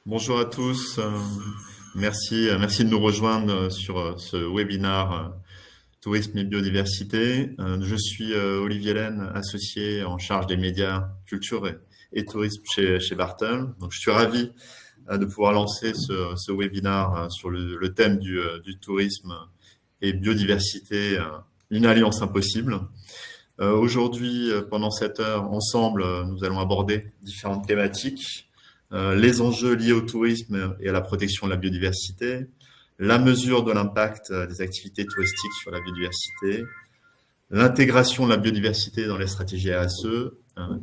Bonjour à tous. Merci de nous rejoindre sur ce webinaire Tourisme et biodiversité. Je suis Olivier Laine, associé en charge des médias, culture et tourisme chez Bartol. Donc, je suis ravi de pouvoir lancer ce webinaire sur le thème du tourisme et biodiversité, une alliance impossible. Aujourd'hui, pendant cette heure, ensemble, nous allons aborder différentes thématiques. Les enjeux liés au tourisme et à la protection de la biodiversité, la mesure de l'impact des activités touristiques sur la biodiversité, l'intégration de la biodiversité dans les stratégies RSE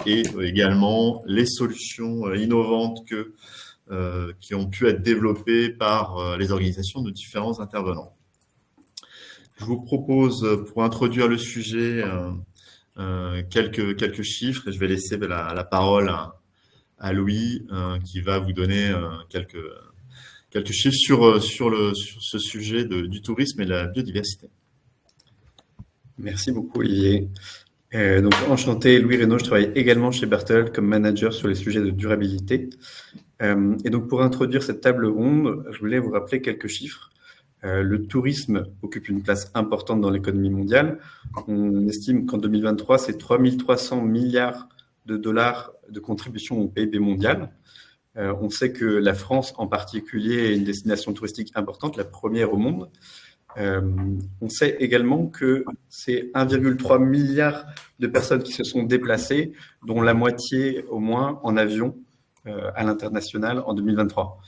et également les solutions innovantes qui ont pu être développées par les organisations de différents intervenants. Je vous propose, pour introduire le sujet, quelques chiffres et je vais laisser la parole à Louis qui va vous donner quelques chiffres sur ce sujet du tourisme et de la biodiversité. Merci beaucoup Olivier. Donc enchanté, Louis Reynaud, je travaille également chez Bartol comme manager sur les sujets de durabilité. Et donc pour introduire cette table ronde, je voulais vous rappeler quelques chiffres. Le tourisme occupe une place importante dans l'économie mondiale. On estime qu'en 2023, c'est 3 300 milliards de dollars de contribution au PIB mondial. On sait que la France en particulier est une destination touristique importante, la première au monde. On sait également que c'est 1,3 milliard de personnes qui se sont déplacées, dont la moitié au moins en avion à l'international en 2023.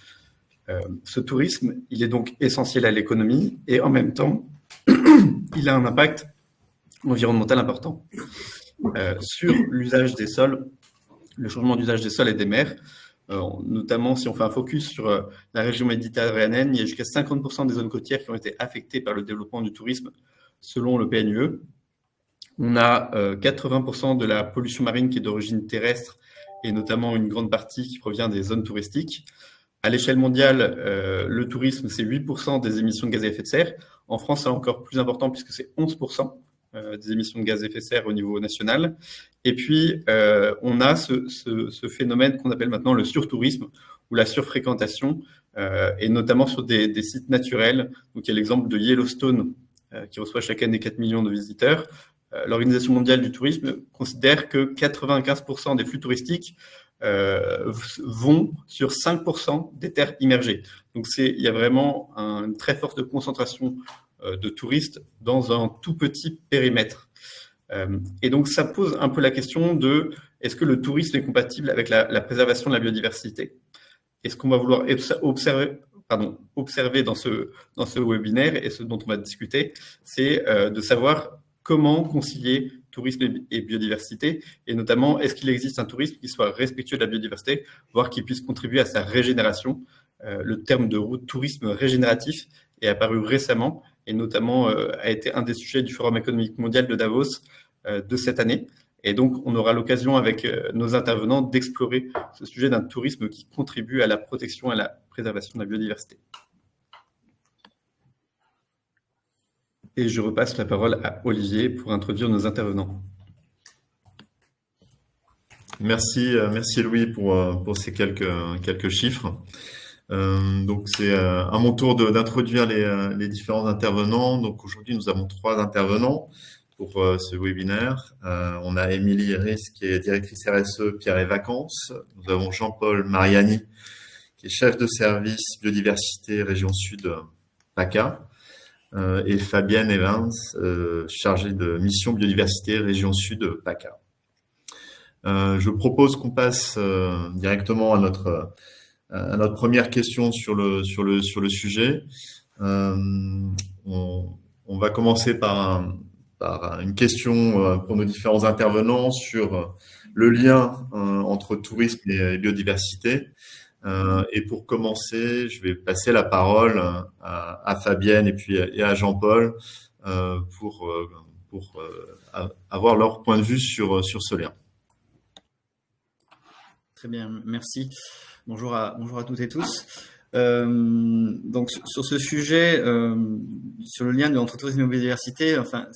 Ce tourisme, il est donc essentiel à l'économie et en même temps, il a un impact environnemental important. Sur l'usage des sols, le changement d'usage des sols et des mers, notamment si on fait un focus sur la région méditerranéenne, il y a jusqu'à 50% des zones côtières qui ont été affectées par le développement du tourisme selon le PNUE. On a 80% de la pollution marine qui est d'origine terrestre et notamment une grande partie qui provient des zones touristiques. À l'échelle mondiale, le tourisme, c'est 8% des émissions de gaz à effet de serre. En France, c'est encore plus important puisque c'est 11% des émissions de gaz à effet de serre au niveau national. Et puis, on a ce phénomène qu'on appelle maintenant le surtourisme ou la surfréquentation, et notamment sur des sites naturels. Donc, il y a l'exemple de Yellowstone qui reçoit chaque année 4 millions de visiteurs. L'Organisation mondiale du tourisme considère que 95% des flux touristiques vont sur 5% des terres immergées. Donc, il y a vraiment une très forte concentration de touristes dans un tout petit périmètre. Et donc, ça pose un peu la question de est-ce que le tourisme est compatible avec la préservation de la biodiversité? Est-ce qu'on va vouloir observer dans ce webinaire, et ce dont on va discuter, c'est de savoir comment concilier tourisme et biodiversité, et notamment, est-ce qu'il existe un tourisme qui soit respectueux de la biodiversité, voire qui puisse contribuer à sa régénération. Le terme de tourisme régénératif est apparu récemment, et notamment a été un des sujets du Forum économique mondial de Davos de cette année. Et donc, on aura l'occasion avec nos intervenants d'explorer ce sujet d'un tourisme qui contribue à la protection et à la préservation de la biodiversité. Et je repasse la parole à Olivier pour introduire nos intervenants. Merci Louis pour ces quelques chiffres. Donc c'est à mon tour d'introduire les différents intervenants. Donc aujourd'hui nous avons 3 intervenants pour ce webinaire. On a Émilie Ries qui est directrice RSE Pierre et Vacances. Nous avons Jean-Paul Mariani qui est chef de service biodiversité région Sud PACA. Et Fabienne Evans, chargée de mission biodiversité région Sud PACA. Je propose qu'on passe directement à notre première question sur le sujet. On va commencer par une question pour nos différents intervenants sur le lien entre tourisme et biodiversité. Et pour commencer, je vais passer la parole à Fabienne et à Jean-Paul pour avoir leur point de vue sur ce lien. Très bien, merci. Bonjour à toutes et tous. Donc sur ce sujet, sur le lien entre tourisme et biodiversité, enfin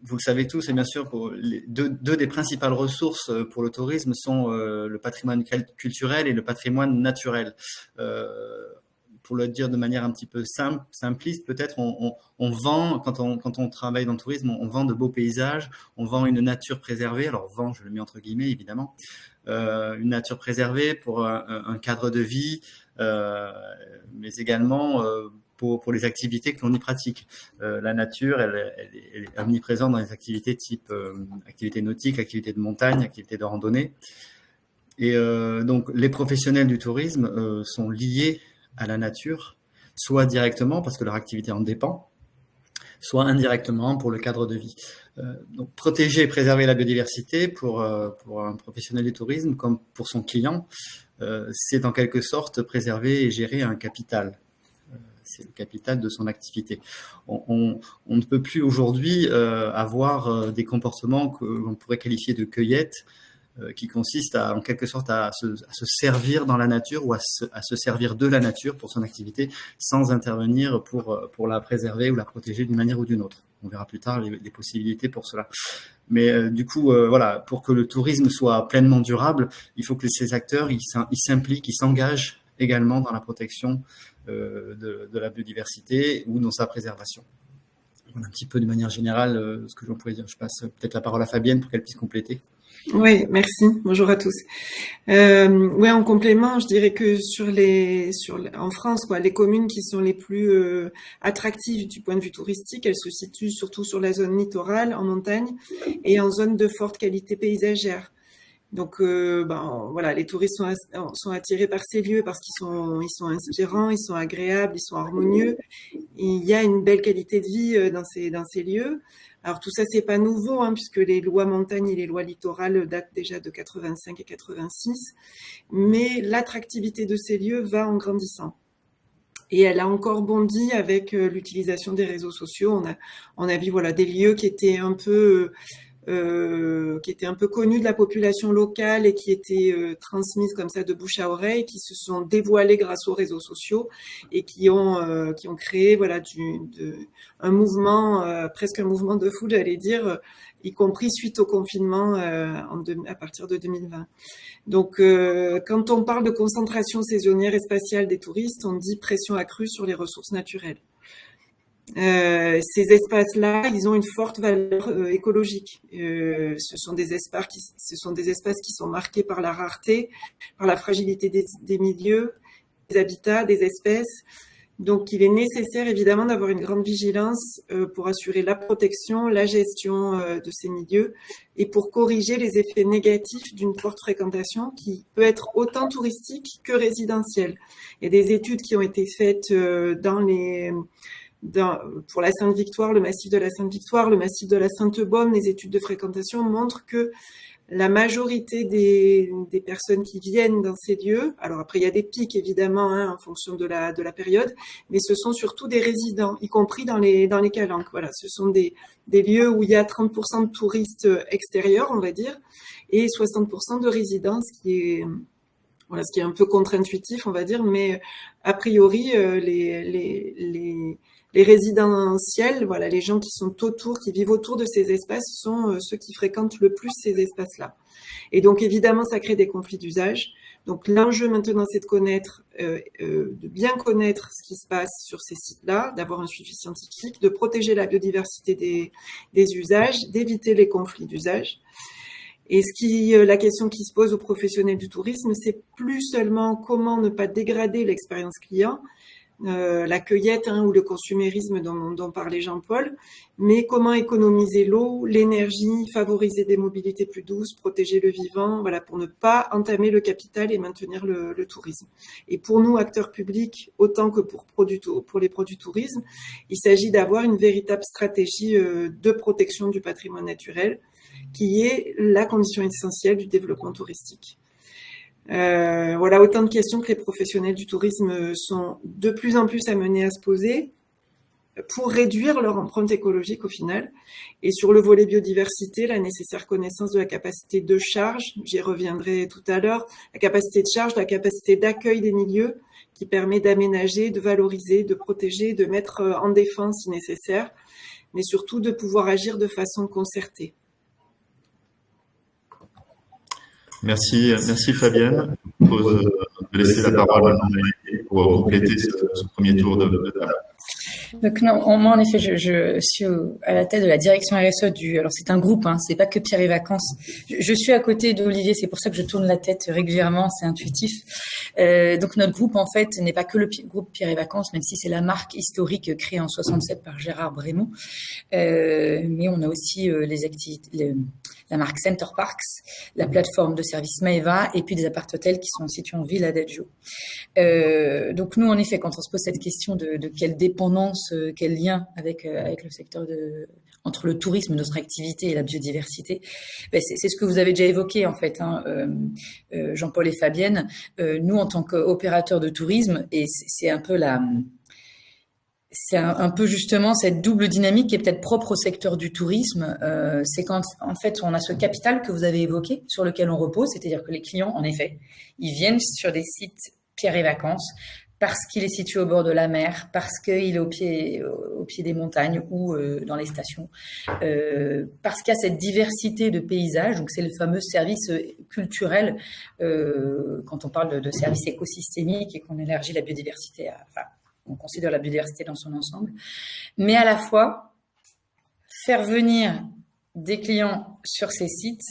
vous le savez tous, et bien sûr, pour les deux des principales ressources pour le tourisme sont le patrimoine culturel et le patrimoine naturel. Pour le dire de manière un petit peu simpliste, peut-être, on vend, quand on travaille dans le tourisme, on vend de beaux paysages, on vend une nature préservée. Alors, vend, je le mets entre guillemets, évidemment. Une nature préservée pour un cadre de vie, mais également pour les activités que l'on y pratique. La nature, elle est omniprésente dans les activités type activités nautiques, activités de montagne, activités de randonnée. Et donc, les professionnels du tourisme sont liés à la nature, soit directement parce que leur activité en dépend, soit indirectement pour le cadre de vie. Donc, protéger et préserver la biodiversité pour un professionnel du tourisme comme pour son client, c'est en quelque sorte préserver et gérer un capital. C'est le capital de son activité. On ne peut plus aujourd'hui avoir des comportements que l'on pourrait qualifier de cueillette, qui consiste en quelque sorte à se servir dans la nature ou à se servir de la nature pour son activité sans intervenir pour la préserver ou la protéger d'une manière ou d'une autre. On verra plus tard les possibilités pour cela. Mais du coup, voilà, pour que le tourisme soit pleinement durable, il faut que ces acteurs ils s'impliquent, ils s'engagent également dans la protection de la biodiversité ou dans sa préservation. Voilà un petit peu de manière générale ce que j'en pourrais dire. Je passe peut-être la parole à Fabienne pour qu'elle puisse compléter. Oui, merci. Bonjour à tous. Ouais, en complément, je dirais que en France, quoi, les communes qui sont les plus attractives du point de vue touristique, elles se situent surtout sur la zone littorale, en montagne, et en zone de forte qualité paysagère. Donc, voilà, les touristes sont attirés par ces lieux parce qu'ils sont inspirants, ils sont agréables, ils sont harmonieux. Il y a une belle qualité de vie dans ces lieux. Alors tout ça, c'est pas nouveau, puisque les lois montagne et les lois littorales datent déjà de 85 et 86. Mais l'attractivité de ces lieux va en grandissant. Et elle a encore bondi avec l'utilisation des réseaux sociaux. On a vu des lieux qui étaient un peu connus de la population locale et qui étaient transmises comme ça de bouche à oreille, qui se sont dévoilées grâce aux réseaux sociaux et qui ont créé un mouvement, presque un mouvement de foule, j'allais dire, y compris suite au confinement à partir de 2020. Donc, quand on parle de concentration saisonnière et spatiale des touristes, on dit pression accrue sur les ressources naturelles. Ces espaces-là, ils ont une forte valeur écologique. Ce sont des espaces qui sont marqués par la rareté, par la fragilité des milieux, des habitats, des espèces. Donc, il est nécessaire évidemment d'avoir une grande vigilance pour assurer la protection, la gestion de ces milieux et pour corriger les effets négatifs d'une forte fréquentation qui peut être autant touristique que résidentielle. Il y a des études qui ont été faites pour la Sainte-Victoire, le massif de la Sainte-Victoire, le massif de la Sainte-Baume, les études de fréquentation montrent que la majorité des personnes qui viennent dans ces lieux, alors après il y a des pics évidemment en fonction de la période, mais ce sont surtout des résidents, y compris dans les calanques. Voilà, ce sont des lieux où il y a 30% de touristes extérieurs, on va dire, et 60% de résidents, ce qui est un peu contre-intuitif, on va dire, mais a priori les résidentiels, les gens qui sont autour, qui vivent autour de ces espaces sont ceux qui fréquentent le plus ces espaces-là. Et donc, évidemment, ça crée des conflits d'usage. Donc, l'enjeu maintenant, c'est de bien connaître ce qui se passe sur ces sites-là, d'avoir un suivi scientifique, de protéger la biodiversité des usages, d'éviter les conflits d'usage. Et la question qui se pose aux professionnels du tourisme, c'est plus seulement comment ne pas dégrader l'expérience client, la cueillette ou le consumérisme dont parlait Jean-Paul, mais comment économiser l'eau, l'énergie, favoriser des mobilités plus douces, protéger le vivant, pour ne pas entamer le capital et maintenir le tourisme. Et pour nous, acteurs publics, autant que pour les produits tourisme, il s'agit d'avoir une véritable stratégie de protection du patrimoine naturel, qui est la condition essentielle du développement touristique. Autant de questions que les professionnels du tourisme sont de plus en plus amenés à se poser pour réduire leur empreinte écologique au final. Et sur le volet biodiversité, la nécessaire connaissance de la capacité de charge, j'y reviendrai tout à l'heure, la capacité de charge, la capacité d'accueil des milieux qui permet d'aménager, de valoriser, de protéger, de mettre en défense si nécessaire. mais surtout de pouvoir agir de façon concertée. Merci Fabienne. Je propose de laisser la parole à Marie pour compléter ce premier tour de table. Donc non, moi en effet, je suis à la tête de la direction RSE alors c'est un groupe, c'est pas que Pierre et Vacances. Je suis à côté d'Olivier, c'est pour ça que je tourne la tête régulièrement, c'est intuitif. Donc notre groupe en fait n'est pas que le groupe Pierre et Vacances, même si c'est la marque historique créée en 67 par Gérard Brémond. Mais on a aussi les activités, la marque Center Parks, la plateforme de service Maeva et puis des appart-hôtels qui sont situés en Ville Adagio. Donc nous, en effet, quand on se pose cette question de quelle dépendance, quel lien avec le secteur entre le tourisme, notre activité et la biodiversité, c'est ce que vous avez déjà évoqué en fait, Jean-Paul et Fabienne. Nous, en tant qu'opérateurs de tourisme, et c'est un peu c'est un peu justement cette double dynamique qui est peut-être propre au secteur du tourisme. C'est quand, en fait, on a ce capital que vous avez évoqué, sur lequel on repose, c'est-à-dire que les clients, en effet, ils viennent sur des sites Pierre et Vacances parce qu'il est situé au bord de la mer, parce qu'il est au pied des montagnes ou dans les stations, parce qu'il y a cette diversité de paysages. Donc, c'est le fameux service culturel quand on parle de service écosystémique et qu'on élargit la biodiversité on considère la biodiversité dans son ensemble, mais à la fois faire venir des clients sur ces sites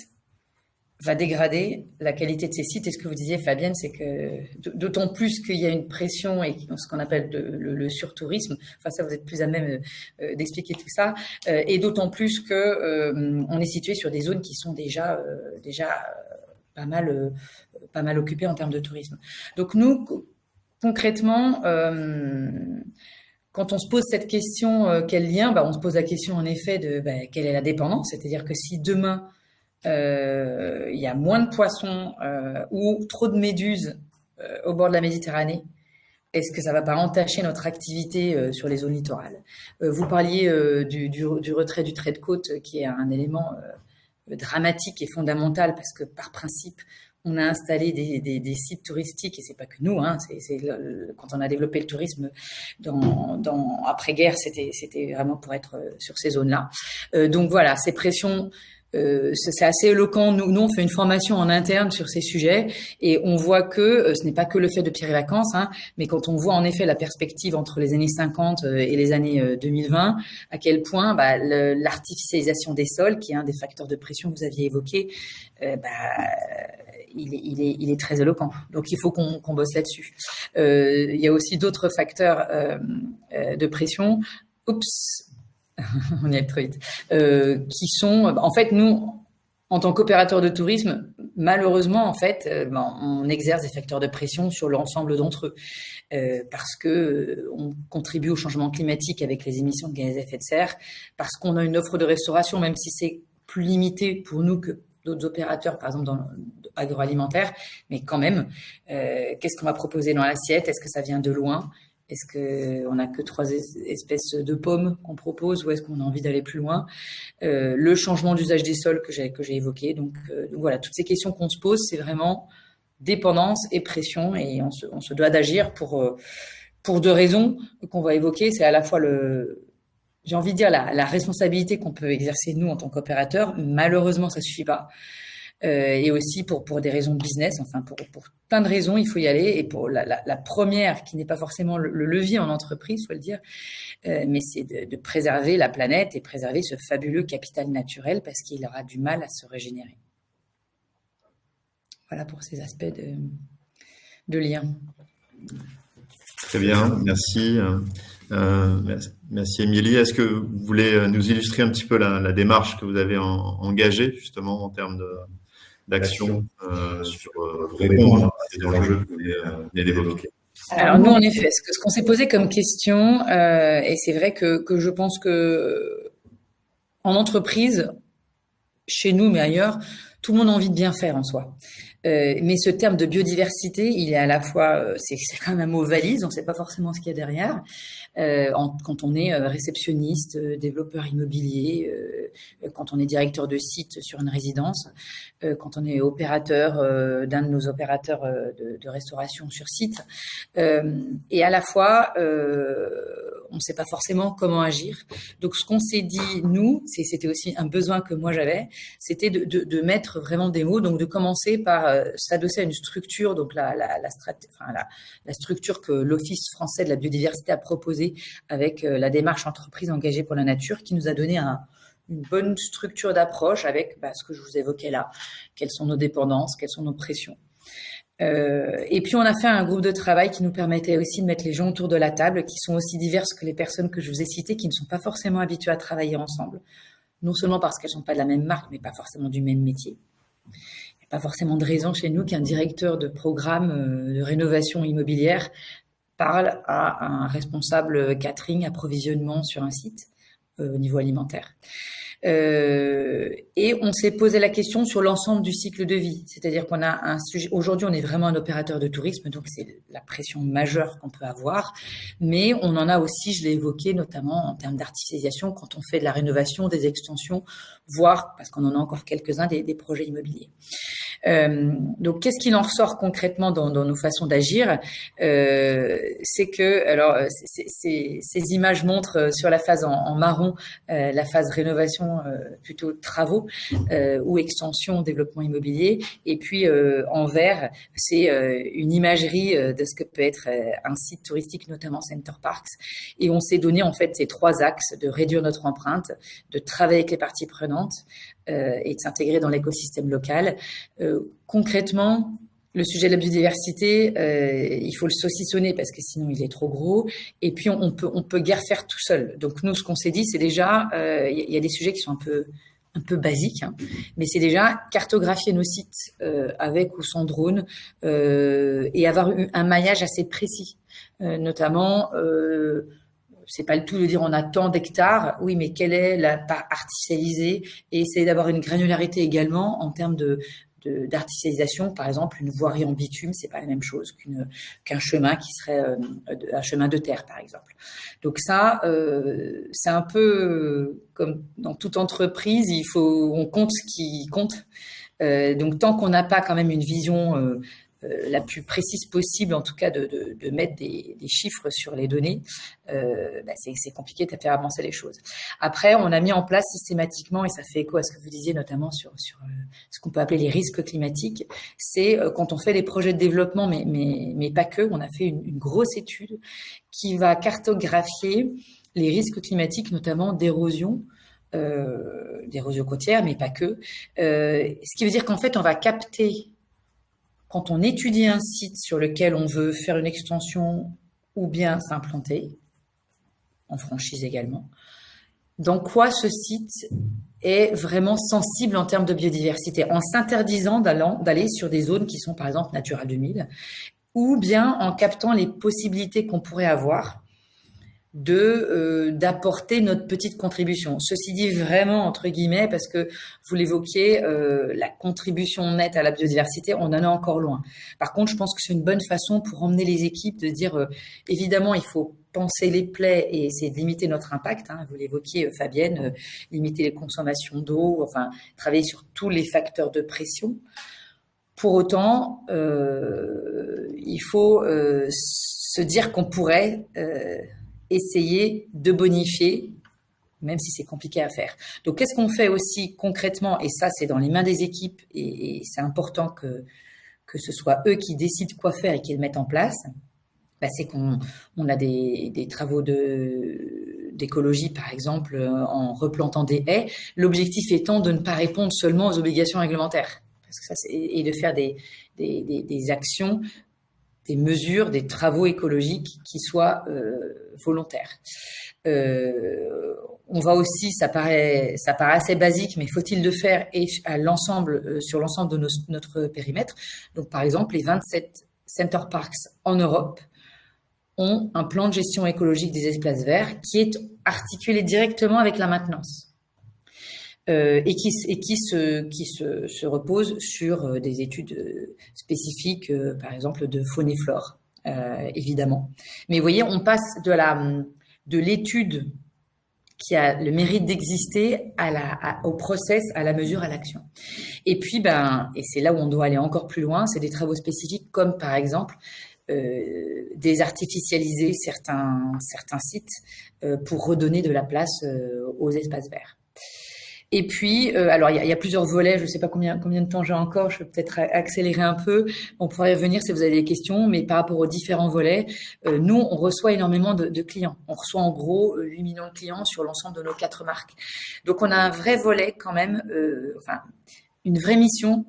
va dégrader la qualité de ces sites. Et ce que vous disiez, Fabienne, c'est que d'autant plus qu'il y a une pression et ce qu'on appelle le surtourisme, enfin ça vous êtes plus à même d'expliquer tout ça, et d'autant plus que on est situé sur des zones qui sont déjà pas mal occupées en termes de tourisme. Donc nous, concrètement, quand on se pose cette question, quel lien, on se pose la question en effet de quelle est la dépendance, c'est-à-dire que si demain il y a moins de poissons ou trop de méduses au bord de la Méditerranée, est-ce que ça va pas entacher notre activité sur les zones littorales? Vous parliez du retrait du trait de côte, qui est un élément dramatique et fondamental parce que par principe, on a installé des sites touristiques, et c'est pas que nous, quand on a développé le tourisme après-guerre, c'était vraiment pour être sur ces zones-là. Donc voilà, ces pressions, c'est assez éloquent. Nous, on fait une formation en interne sur ces sujets et on voit que ce n'est pas que le fait de Pierre et Vacances, mais quand on voit en effet la perspective entre les années 50 et les années 2020, à quel point l'artificialisation des sols, qui est un des facteurs de pression que vous aviez évoqué, il est très éloquent. Donc, il faut qu'on bosse là-dessus. Il y a aussi d'autres facteurs de pression. On y est trop vite. Qui sont, en fait, nous, en tant qu'opérateurs de tourisme, malheureusement, en fait, on exerce des facteurs de pression sur l'ensemble d'entre eux, parce que on contribue au changement climatique avec les émissions de gaz à effet de serre, parce qu'on a une offre de restauration, même si c'est plus limité pour nous que d'autres opérateurs, par exemple dans l'agroalimentaire, mais quand même, qu'est-ce qu'on va proposer dans l'assiette? Est-ce que ça vient de loin? Est-ce qu'on n'a que 3 espèces de pommes qu'on propose ou est-ce qu'on a envie d'aller plus loin? Le changement d'usage des sols que j'ai évoqué. Donc voilà, toutes ces questions qu'on se pose, c'est vraiment dépendance et pression, et on se doit d'agir pour 2 raisons qu'on va évoquer. C'est à la fois j'ai envie de dire la responsabilité qu'on peut exercer nous en tant qu'opérateurs. Malheureusement, ça suffit pas. Et aussi pour des raisons de business, enfin pour plein de raisons, il faut y aller. Et pour la première, qui n'est pas forcément le levier en entreprise, faut le dire, mais c'est de préserver la planète et préserver ce fabuleux capital naturel, parce qu'il aura du mal à se régénérer. Voilà pour ces aspects de lien. Très bien, merci. Merci Émilie. Est-ce que vous voulez nous illustrer un petit peu la démarche que vous avez engagée justement en termes d'action pour répondre à ces enjeux que vous venez d'évoquer? Alors nous, en effet, ce qu'on s'est posé comme question, et c'est vrai que je pense que en entreprise, chez nous mais ailleurs, tout le monde a envie de bien faire en soi. Mais ce terme de biodiversité, il est à la fois, c'est quand même un mot valise, on ne sait pas forcément ce qu'il y a derrière. Quand on est réceptionniste, développeur immobilier, quand on est directeur de site sur une résidence, quand on est opérateur d'un de nos opérateurs de restauration sur site. Et à la fois, on ne sait pas forcément comment agir. Donc, ce qu'on s'est dit, nous, c'était aussi un besoin que moi j'avais, c'était de mettre vraiment des mots, donc de commencer par s'adosser à une structure, donc la structure que l'Office français de la biodiversité a proposée avec la démarche entreprise engagée pour la nature, qui nous a donné une bonne structure d'approche avec ce que je vous évoquais là. Quelles sont nos dépendances, quelles sont nos pressions. Et puis on a fait un groupe de travail qui nous permettait aussi de mettre les gens autour de la table, qui sont aussi diverses que les personnes que je vous ai citées, qui ne sont pas forcément habituées à travailler ensemble, non seulement parce qu'elles ne sont pas de la même marque, mais pas forcément du même métier. Il n'y a pas forcément de raison chez nous qu'un directeur de programme de rénovation immobilière parle à un responsable catering, approvisionnement sur un site au niveau alimentaire. Et on s'est posé la question sur l'ensemble du cycle de vie. C'est-à-dire qu'on a un sujet. Aujourd'hui, on est vraiment un opérateur de tourisme, donc c'est la pression majeure qu'on peut avoir. Mais on en a aussi, je l'ai évoqué, notamment en termes d'artificialisation, quand on fait de la rénovation, des extensions, voire, parce qu'on en a encore quelques-uns, des projets immobiliers. Donc, qu'est-ce qu'il en ressort concrètement dans nos façons d'agir? C'est que, alors, ces images montrent sur la phase en marron la phase rénovation, plutôt travaux ou extension, développement immobilier, et puis en vert, c'est une imagerie de ce que peut être un site touristique, notamment Center Parcs. Et on s'est donné en fait ces 3 axes: de réduire notre empreinte, de travailler avec les parties prenantes et de s'intégrer dans l'écosystème local. Concrètement, le sujet de la biodiversité, il faut le saucissonner parce que sinon il est trop gros. Et puis on peut guère faire tout seul. Donc nous, ce qu'on s'est dit, c'est déjà, il y a des sujets qui sont un peu basiques, hein, mais c'est déjà cartographier nos sites avec ou sans drone et avoir un maillage assez précis, notamment. C'est pas le tout de dire on a tant d'hectares, oui, mais quelle est la part artificialisée, et essayer d'avoir une granularité également en termes d'artificialisation. Par exemple, une voirie en bitume, c'est pas la même chose qu'un chemin qui serait un chemin de terre, par exemple. Donc ça, c'est un peu comme dans toute entreprise, on compte ce qui compte. Donc tant qu'on n'a pas quand même une vision la plus précise possible, en tout cas de mettre des chiffres sur les données, c'est compliqué de faire avancer les choses. Après, on a mis en place systématiquement, et ça fait écho à ce que vous disiez notamment sur ce qu'on peut appeler les risques climatiques, c'est quand on fait des projets de développement, mais pas que, on a fait une grosse étude qui va cartographier les risques climatiques, notamment d'érosion côtière, mais pas que. Ce qui veut dire qu'en fait, on va capter, quand on étudie un site sur lequel on veut faire une extension ou bien s'implanter, en franchise également, dans quoi ce site est vraiment sensible en termes de biodiversité, en s'interdisant d'aller sur des zones qui sont par exemple Natura 2000, ou bien en captant les possibilités qu'on pourrait avoir d'apporter notre petite contribution. Ceci dit, vraiment entre guillemets, parce que vous l'évoquiez, la contribution nette à la biodiversité, on en est encore loin. Par contre, je pense que c'est une bonne façon pour emmener les équipes de dire, évidemment, il faut penser les plaies et essayer de limiter notre impact. Hein, vous l'évoquiez, Fabienne, limiter les consommations d'eau, enfin, travailler sur tous les facteurs de pression. Pour autant, il faut se dire qu'on pourrait essayer de bonifier, même si c'est compliqué à faire. Donc, qu'est-ce qu'on fait aussi concrètement? Et ça, c'est dans les mains des équipes, et c'est important que ce soit eux qui décident quoi faire et qui le mettent en place. C'est qu'on a des travaux d'écologie, par exemple, en replantant des haies. L'objectif étant de ne pas répondre seulement aux obligations réglementaires, parce que ça, et de faire des actions, des mesures, des travaux écologiques qui soient volontaires. On va aussi, ça paraît assez basique, mais faut-il le faire et sur l'ensemble de notre périmètre. Donc, par exemple, les 27 Center Parcs en Europe ont un plan de gestion écologique des espaces verts qui est articulé directement avec la maintenance. et qui se repose sur des études spécifiques, par exemple de faune et flore, évidemment. Mais vous voyez, on passe de l'étude qui a le mérite d'exister au process, à la mesure, à l'action. Et puis, et c'est là où on doit aller encore plus loin, c'est des travaux spécifiques comme par exemple désartificialiser certains sites pour redonner de la place aux espaces verts. Et puis, alors il y a plusieurs volets, je ne sais pas combien de temps j'ai encore, je peux peut-être accélérer un peu, on pourrait revenir si vous avez des questions, mais par rapport aux différents volets, nous, on reçoit énormément de clients. On reçoit en gros 8 millions de clients sur l'ensemble de nos 4 marques. Donc, on a un vrai volet quand même, une vraie mission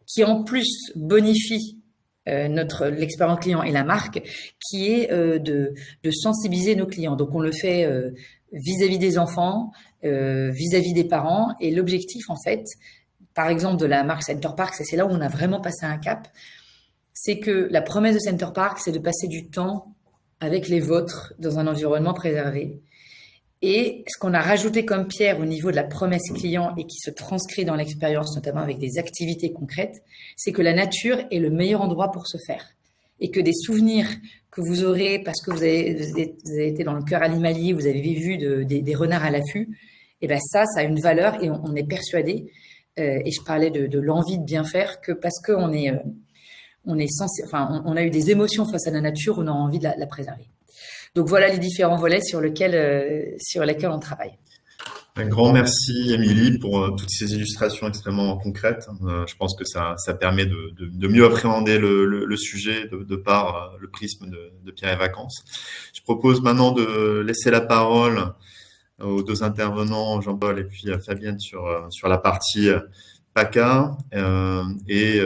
qui en plus bonifie l'expérience client et la marque, qui est de sensibiliser nos clients. Donc, on le fait vis-à-vis des enfants, vis-à-vis des parents. Et l'objectif, en fait, par exemple, de la marque Center Parcs, et c'est là où on a vraiment passé un cap, c'est que la promesse de Center Parcs, c'est de passer du temps avec les vôtres dans un environnement préservé. Et ce qu'on a rajouté comme pierre au niveau de la promesse client et qui se transcrit dans l'expérience, notamment avec des activités concrètes, c'est que la nature est le meilleur endroit pour se faire. Et que des souvenirs que vous aurez parce que vous avez été dans le cœur animalier, vous avez vu des renards à l'affût, et ben ça a une valeur et on est persuadé, et je parlais de l'envie de bien faire, que parce qu'on on a eu des émotions face à la nature, on a envie de la préserver. Donc voilà les différents volets sur lesquels on travaille. Un grand merci, Émilie, pour toutes ces illustrations extrêmement concrètes. Je pense que ça permet de mieux appréhender le sujet de par le prisme de Pierre et Vacances. Je propose maintenant de laisser la parole aux 2 intervenants, Jean-Paul et puis Fabienne, sur la partie PACA. Et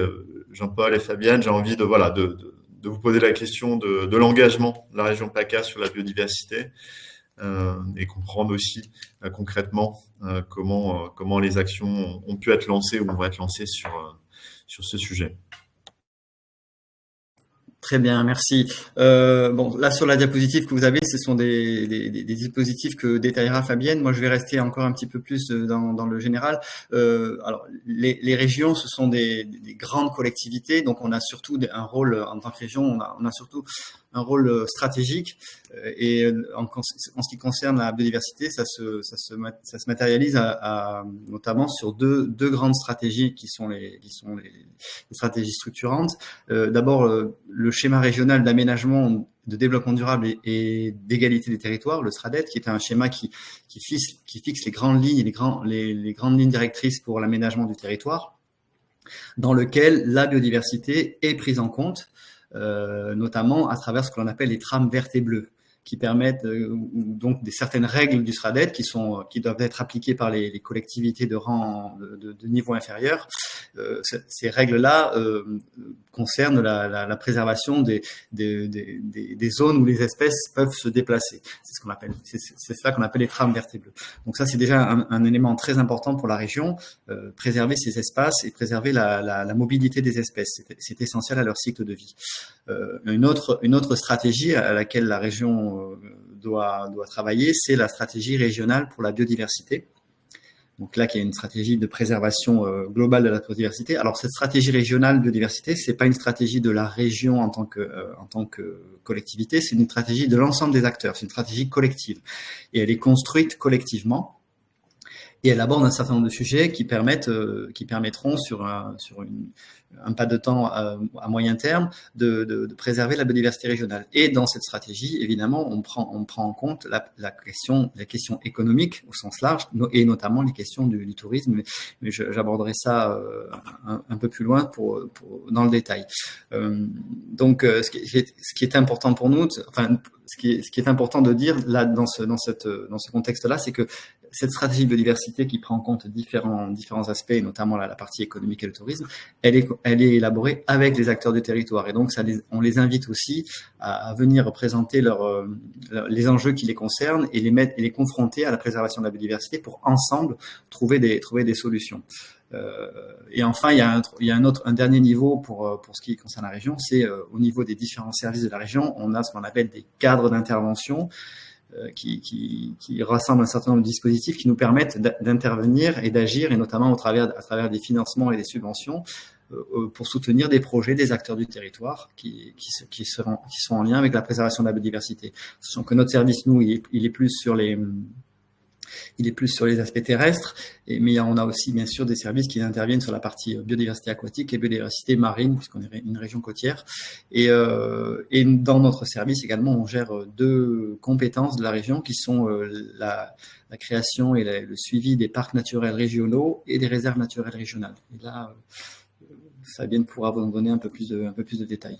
Jean-Paul et Fabienne, j'ai envie de vous poser la question de l'engagement de la région PACA sur la biodiversité. Et comprendre aussi concrètement comment les actions ont pu être lancées ou vont être lancées sur ce sujet. Très bien, merci. Là, sur la diapositive que vous avez, ce sont des dispositifs que détaillera Fabienne. Moi, je vais rester encore un petit peu plus dans le général. Alors, les régions, ce sont des grandes collectivités, donc on a surtout un rôle, en tant que région, on a surtout un rôle stratégique. Et en ce qui concerne la biodiversité, ça se matérialise notamment sur deux grandes stratégies qui sont les stratégies structurantes. D'abord, le schéma régional d'aménagement, de développement durable et d'égalité des territoires, le SRADET, qui est un schéma qui fixe les grandes lignes, les grandes lignes directrices pour l'aménagement du territoire, dans lequel la biodiversité est prise en compte, notamment à travers ce que l'on appelle les trames vertes et bleues, qui permettent donc certaines règles du SRADET qui doivent être appliquées par les collectivités de rang de niveau inférieur. Ces règles-là concernent la préservation des zones où les espèces peuvent se déplacer. C'est ça qu'on appelle les trames vertes et bleues. Donc ça, c'est déjà un élément très important pour la région, préserver ces espaces et préserver la mobilité des espèces. C'est essentiel à leur cycle de vie. Une autre stratégie à laquelle la région doit travailler, c'est la stratégie régionale pour la biodiversité. Donc là, qui est une stratégie de préservation globale de la biodiversité. Alors cette stratégie régionale biodiversité, c'est pas une stratégie de la région en tant que collectivité, c'est une stratégie de l'ensemble des acteurs, c'est une stratégie collective. Et elle est construite collectivement. Et elle aborde un certain nombre de sujets qui permettront sur un pas de temps à moyen terme de préserver la biodiversité régionale. Et dans cette stratégie, évidemment, on prend en compte la question économique au sens large et notamment les questions du tourisme. Mais j'aborderai ça un peu plus loin dans le détail. Donc, ce qui est important pour nous, ce qui est important de dire là dans ce contexte-là, c'est que cette stratégie de biodiversité qui prend en compte différents aspects, et notamment la partie économique et le tourisme, elle est élaborée avec les acteurs du territoire. Et donc, on les invite aussi à venir présenter les enjeux qui les concernent et les confronter à la préservation de la biodiversité pour ensemble trouver des solutions. Et enfin, il y a un dernier niveau pour ce qui concerne la région, c'est au niveau des différents services de la région, on a ce qu'on appelle des cadres d'intervention qui rassemble un certain nombre de dispositifs qui nous permettent d'intervenir et d'agir, et notamment à travers des financements et des subventions, pour soutenir des projets des acteurs du territoire qui sont en lien avec la préservation de la biodiversité. Sachant que notre service, nous, il est plus sur les aspects terrestres, mais on a aussi bien sûr des services qui interviennent sur la partie biodiversité aquatique et biodiversité marine, puisqu'on est une région côtière. Et dans notre service également, on gère 2 compétences de la région qui sont la création et le suivi des parcs naturels régionaux et des réserves naturelles régionales. Et là, Fabienne pourra vous en donner un peu plus de détails.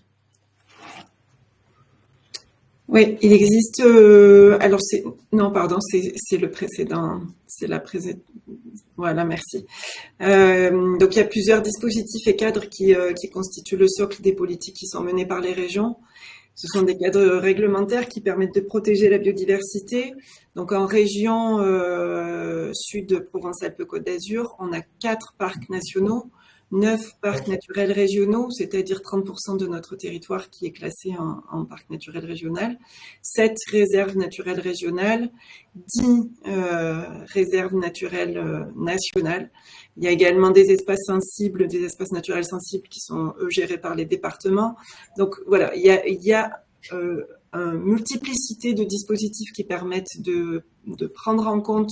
Oui, il existe. Alors c'est le précédent. C'est la précédente. Voilà, merci. Donc il y a plusieurs dispositifs et cadres qui constituent le socle des politiques qui sont menées par les régions. Ce sont des cadres réglementaires qui permettent de protéger la biodiversité. Donc en région sud de Provence-Alpes-Côte d'Azur, on a 4 parcs nationaux, 9 parcs naturels régionaux, c'est-à-dire 30% de notre territoire qui est classé en parc naturel régional, 7 réserves naturelles régionales, 10 réserves naturelles nationales. Il y a également des espaces sensibles, des espaces naturels sensibles qui sont gérés par les départements. Donc voilà, il y a une multiplicité de dispositifs qui permettent de prendre en compte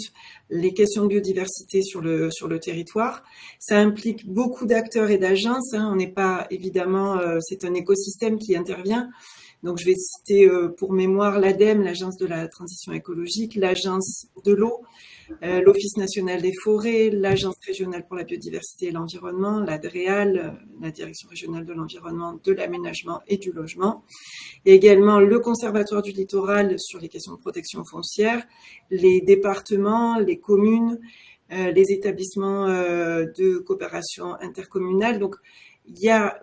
les questions de biodiversité sur le territoire. Ça implique beaucoup d'acteurs et d'agences. On n'est pas, évidemment, c'est un écosystème qui intervient. Donc, je vais citer pour mémoire l'ADEME, l'Agence de la transition écologique, l'Agence de l'eau, l'Office national des forêts, l'Agence régionale pour la biodiversité et l'environnement, l'ADREAL, la Direction régionale de l'environnement, de l'aménagement et du logement, et également le Conservatoire du littoral sur les questions de protection foncière, les départements, les communes, les établissements de coopération intercommunale. Donc, il y a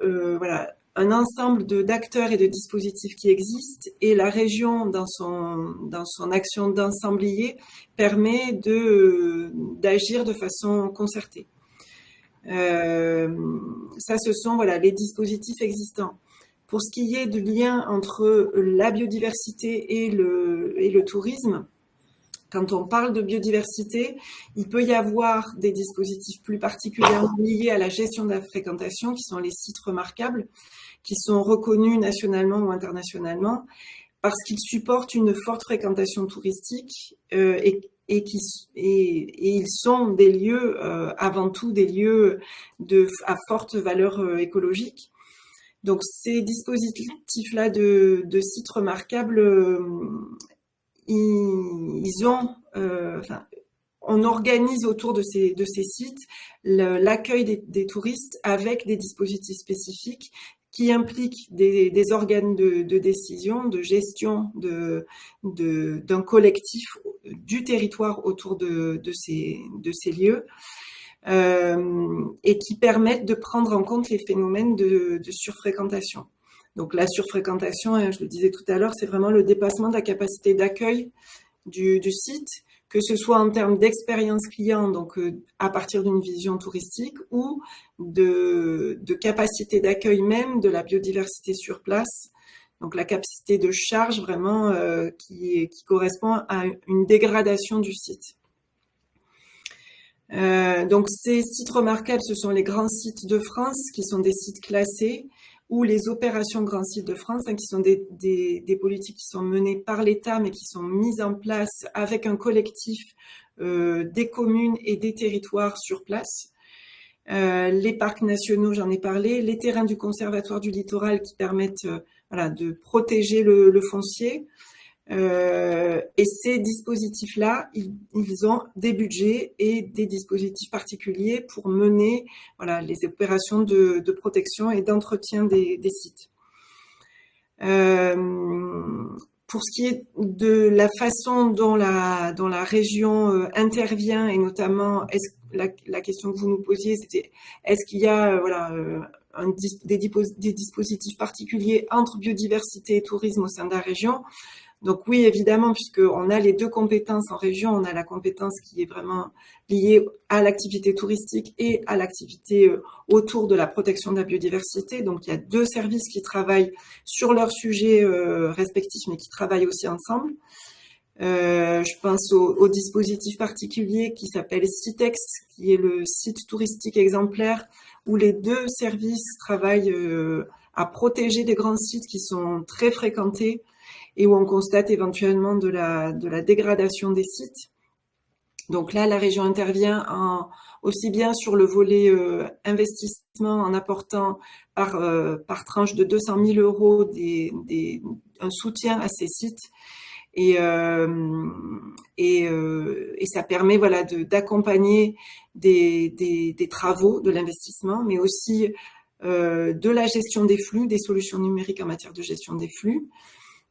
un ensemble d'acteurs et de dispositifs qui existent, et la région, dans son action d'ensemblier, permet d'agir de façon concertée. Ça, ce sont les dispositifs existants. Pour ce qui est du lien entre la biodiversité et le tourisme, quand on parle de biodiversité, il peut y avoir des dispositifs plus particulièrement liés à la gestion de la fréquentation, qui sont les sites remarquables, qui sont reconnus nationalement ou internationalement, parce qu'ils supportent une forte fréquentation touristique et ils sont des lieux, avant tout des lieux à forte valeur écologique. Donc ces dispositifs-là de sites remarquables, on organise autour de ces sites l'accueil des touristes avec des dispositifs spécifiques qui impliquent des organes de décision, de gestion d'un collectif du territoire autour de ces lieux, et qui permettent de prendre en compte les phénomènes de surfréquentation. Donc la surfréquentation, je le disais tout à l'heure, c'est vraiment le dépassement de la capacité d'accueil du site, que ce soit en termes d'expérience client, donc à partir d'une vision touristique, ou de capacité d'accueil même de la biodiversité sur place, donc la capacité de charge vraiment qui correspond à une dégradation du site. Donc ces sites remarquables, ce sont les grands sites de France, qui sont des sites classés, ou les opérations grands sites de France, qui sont des politiques qui sont menées par l'État, mais qui sont mises en place avec un collectif des communes et des territoires sur place. Les parcs nationaux, j'en ai parlé, les terrains du Conservatoire du littoral qui permettent de protéger le foncier. Et ces dispositifs-là, ils ont des budgets et des dispositifs particuliers pour mener les opérations de protection et d'entretien des sites. Pour ce qui est de la façon dont la région intervient, et notamment la question que vous nous posiez, c'était est-ce qu'il y a des dispositifs particuliers entre biodiversité et tourisme au sein de la région? Donc oui, évidemment, puisqu'on a les 2 compétences en région, on a la compétence qui est vraiment liée à l'activité touristique et à l'activité autour de la protection de la biodiversité. Donc il y a 2 services qui travaillent sur leurs sujets respectifs, mais qui travaillent aussi ensemble. Je pense au dispositif particulier qui s'appelle Citex, qui est le site touristique exemplaire, où les deux services travaillent à protéger des grands sites qui sont très fréquentés et où on constate éventuellement de la dégradation des sites. Donc là, la région intervient aussi bien sur le volet investissement en apportant par tranche de 200 000 euros un soutien à ces sites. Et ça permet d'accompagner des travaux, de l'investissement, mais aussi de la gestion des flux, des solutions numériques en matière de gestion des flux.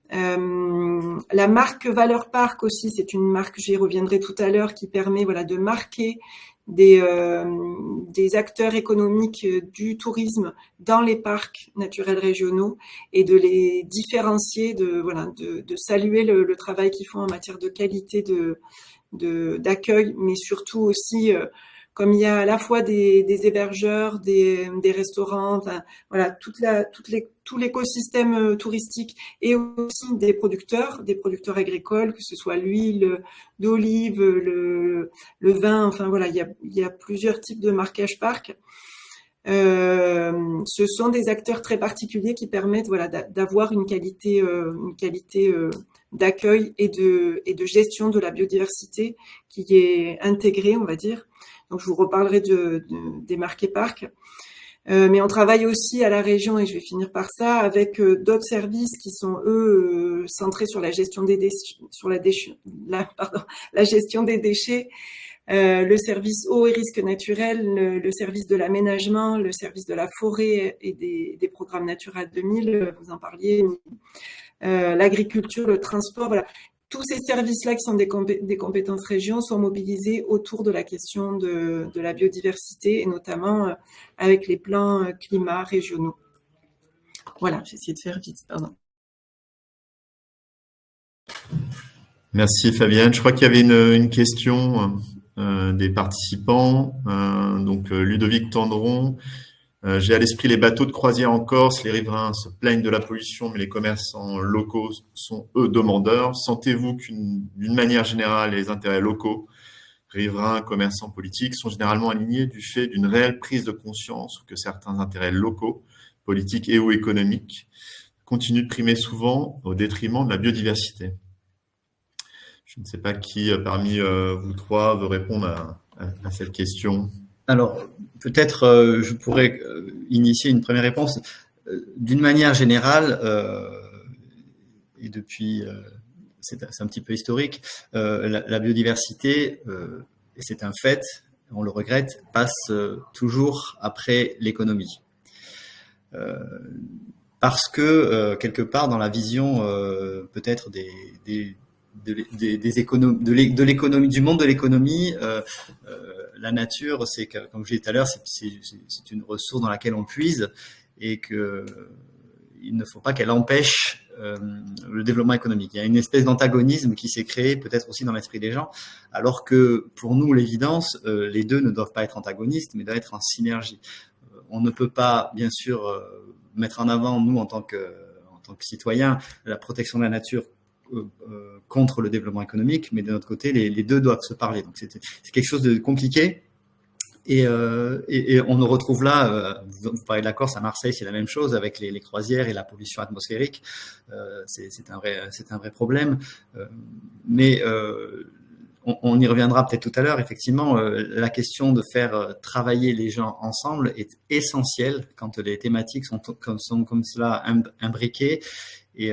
La marque Valeur Parc aussi, c'est une marque, j'y reviendrai tout à l'heure, qui permet de marquer des acteurs économiques du tourisme dans les parcs naturels régionaux et de les différencier, de saluer le travail qu'ils font en matière de qualité d'accueil, mais surtout aussi comme il y a à la fois des hébergeurs, des restaurants, tout l'écosystème touristique et aussi des producteurs agricoles, que ce soit l'huile d'olive, le vin, il y a plusieurs types de marquage parc. Ce sont des acteurs très particuliers qui permettent d'avoir une qualité d'accueil et de gestion de la biodiversité qui est intégrée, on va dire. Donc je vous reparlerai des marqués parcs. Mais on travaille aussi à la région, et je vais finir par ça, avec d'autres services qui sont eux centrés sur la gestion des déchets, la gestion des déchets. Le service eau et risques naturels, le service de l'aménagement, le service de la forêt et des programmes Natura 2000, vous en parliez, l'agriculture, le transport, voilà. Tous ces services-là qui sont des compétences régions sont mobilisés autour de la question de la biodiversité et notamment avec les plans climat régionaux. Voilà, j'ai essayé de faire vite, pardon. Merci Fabienne. Je crois qu'il y avait une question des participants. Donc Ludovic Tendron. J'ai à l'esprit les bateaux de croisière en Corse. Les riverains se plaignent de la pollution, mais les commerçants locaux sont, eux, demandeurs. Sentez-vous d'une manière générale, les intérêts locaux, riverains, commerçants, politiques, sont généralement alignés du fait d'une réelle prise de conscience que certains intérêts locaux, politiques et ou économiques, continuent de primer souvent au détriment de la biodiversité? Je ne sais pas qui, parmi vous trois, veut répondre à cette question. Alors, peut-être je pourrais initier une première réponse. D'une manière générale, et depuis, c'est un petit peu historique, la biodiversité, et c'est un fait, on le regrette, passe toujours après l'économie. Parce que, quelque part, dans la vision peut-être de l'économie, du monde de l'économie, la nature, c'est que, comme je disais tout à l'heure, c'est une ressource dans laquelle on puise et que il ne faut pas qu'elle empêche le développement économique. Il y a une espèce d'antagonisme qui s'est créé peut-être aussi dans l'esprit des gens, alors que pour nous, l'évidence, les deux ne doivent pas être antagonistes, mais doivent être en synergie. On ne peut pas, bien sûr, mettre en avant, nous, en tant que citoyens, la protection de la nature contre le développement économique, mais de notre côté, les deux doivent se parler. Donc c'est quelque chose de compliqué. Et on nous retrouve là, vous parlez de la Corse, à Marseille, c'est la même chose avec les croisières et la pollution atmosphérique. C'est un vrai problème. Mais on y reviendra peut-être tout à l'heure. Effectivement, la question de faire travailler les gens ensemble est essentielle quand les thématiques sont comme cela imbriquées. Et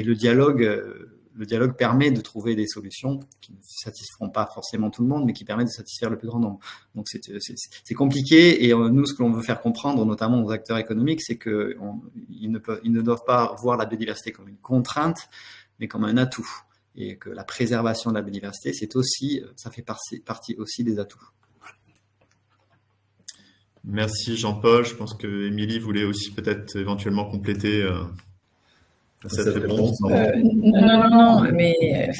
le dialogue permet de trouver des solutions qui ne satisferont pas forcément tout le monde, mais qui permettent de satisfaire le plus grand nombre. Donc c'est compliqué, et nous, ce que l'on veut faire comprendre, notamment aux acteurs économiques, c'est qu'ils ne doivent pas voir la biodiversité comme une contrainte, mais comme un atout. Et que la préservation de la biodiversité, ça fait partie aussi des atouts. Merci Jean-Paul. Je pense que Émilie voulait aussi peut-être éventuellement compléter cette réponse. Non, mais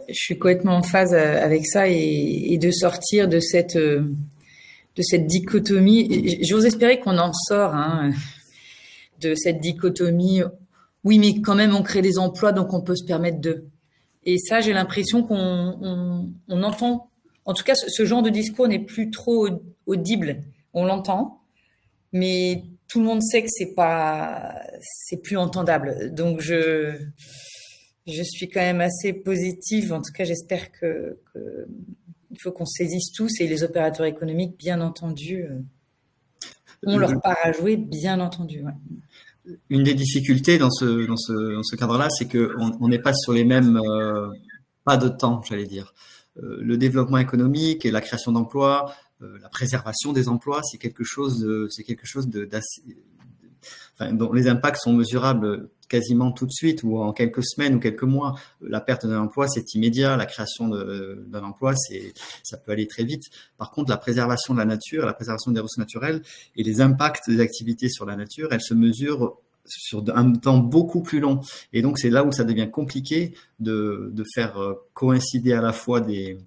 je suis complètement en phase avec ça et de sortir de cette dichotomie. J'ose espérer qu'on en sort de cette dichotomie. Oui, mais quand même, on crée des emplois, donc on peut se permettre de. Et ça, j'ai l'impression qu'on entend, en tout cas, ce genre de discours n'est plus trop audible. On l'entend, mais tout le monde sait que c'est plus entendable. Donc je suis quand même assez positive. En tout cas, j'espère que il faut qu'on saisisse tous, et les opérateurs économiques, bien entendu, ont leur part à jouer, bien entendu. Ouais. Une des difficultés dans ce cadre-là, c'est qu'on n'est pas sur les mêmes pas de temps, j'allais dire. Le développement économique et la création d'emplois, la préservation des emplois, c'est quelque chose d'assez, enfin, dont les impacts sont mesurables quasiment tout de suite, ou en quelques semaines ou quelques mois. La perte d'un emploi, c'est immédiat. La création d'un emploi, ça peut aller très vite. Par contre, la préservation de la nature, la préservation des ressources naturelles et les impacts des activités sur la nature, elles se mesurent sur un temps beaucoup plus long. Et donc, c'est là où ça devient compliqué de faire coïncider à la fois des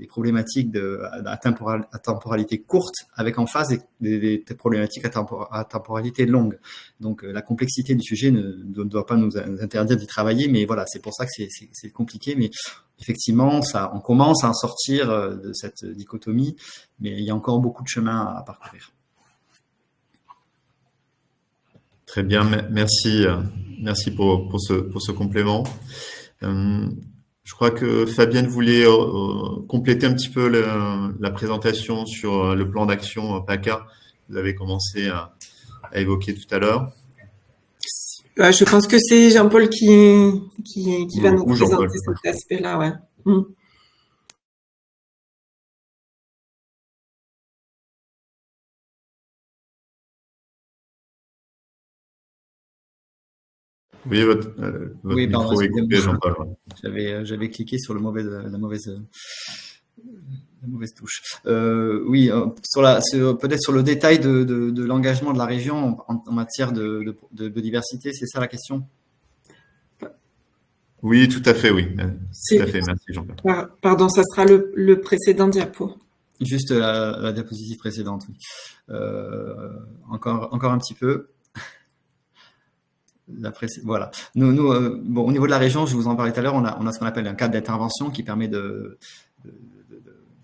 problématiques à temporalité courte avec en face des problématiques à temporalité longue. Donc, la complexité du sujet ne doit pas nous interdire d'y travailler, mais voilà, c'est pour ça que c'est compliqué. Mais effectivement, on commence à en sortir de cette dichotomie, mais il y a encore beaucoup de chemin à parcourir. Très bien, merci pour ce complément. Je crois que Fabienne voulait compléter un petit peu la présentation sur le plan d'action PACA. Vous avez commencé à évoquer tout à l'heure. Je pense que c'est Jean-Paul qui va nous présenter cet aspect-là. Ouais. Oui, votre micro est coupé, Jean-Paul. J'avais cliqué sur la mauvaise touche. Oui, peut-être sur le détail de l'engagement de la région en matière de biodiversité, c'est ça la question? Oui, tout à fait, oui. Tout à fait, merci Jean-Paul. Pardon, ça sera le précédent diapo. Juste la diapositive précédente, oui. Encore un petit peu. Voilà. Nous, au niveau de la région, je vous en parlais tout à l'heure, on a ce qu'on appelle un cadre d'intervention qui permet de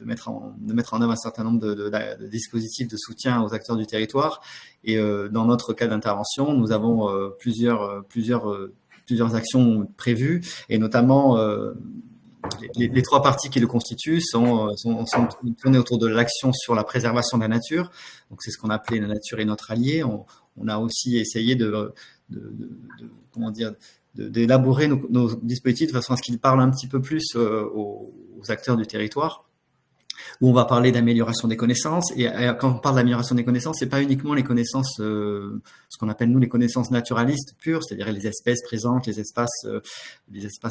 mettre en œuvre un certain nombre de dispositifs de soutien aux acteurs du territoire. Et dans notre cadre d'intervention, nous avons plusieurs actions prévues, et notamment les trois parties qui le constituent sont tournées autour de l'action sur la préservation de la nature. Donc c'est ce qu'on appelait la nature est notre allié. On a aussi essayé d'élaborer nos dispositifs de façon à ce qu'ils parlent un petit peu plus aux acteurs du territoire, où on va parler d'amélioration des connaissances. Et quand on parle d'amélioration des connaissances, c'est pas uniquement les connaissances, ce qu'on appelle nous les connaissances naturalistes pures, c'est-à-dire les espèces présentes, les espaces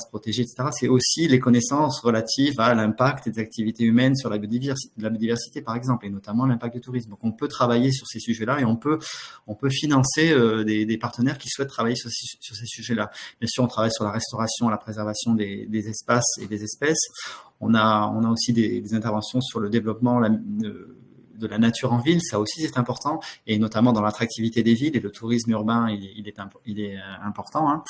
protégés, etc. C'est aussi les connaissances relatives à l'impact des activités humaines sur la biodiversité, par exemple, et notamment l'impact du tourisme. Donc, on peut travailler sur ces sujets-là, et on peut financer des partenaires qui souhaitent travailler sur ces sujets-là. Bien sûr, on travaille sur la restauration, la préservation des espaces et des espèces. On a aussi des interventions sur le développement de la nature en ville, ça aussi c'est important, et notamment dans l'attractivité des villes, et le tourisme urbain il est important. Hein.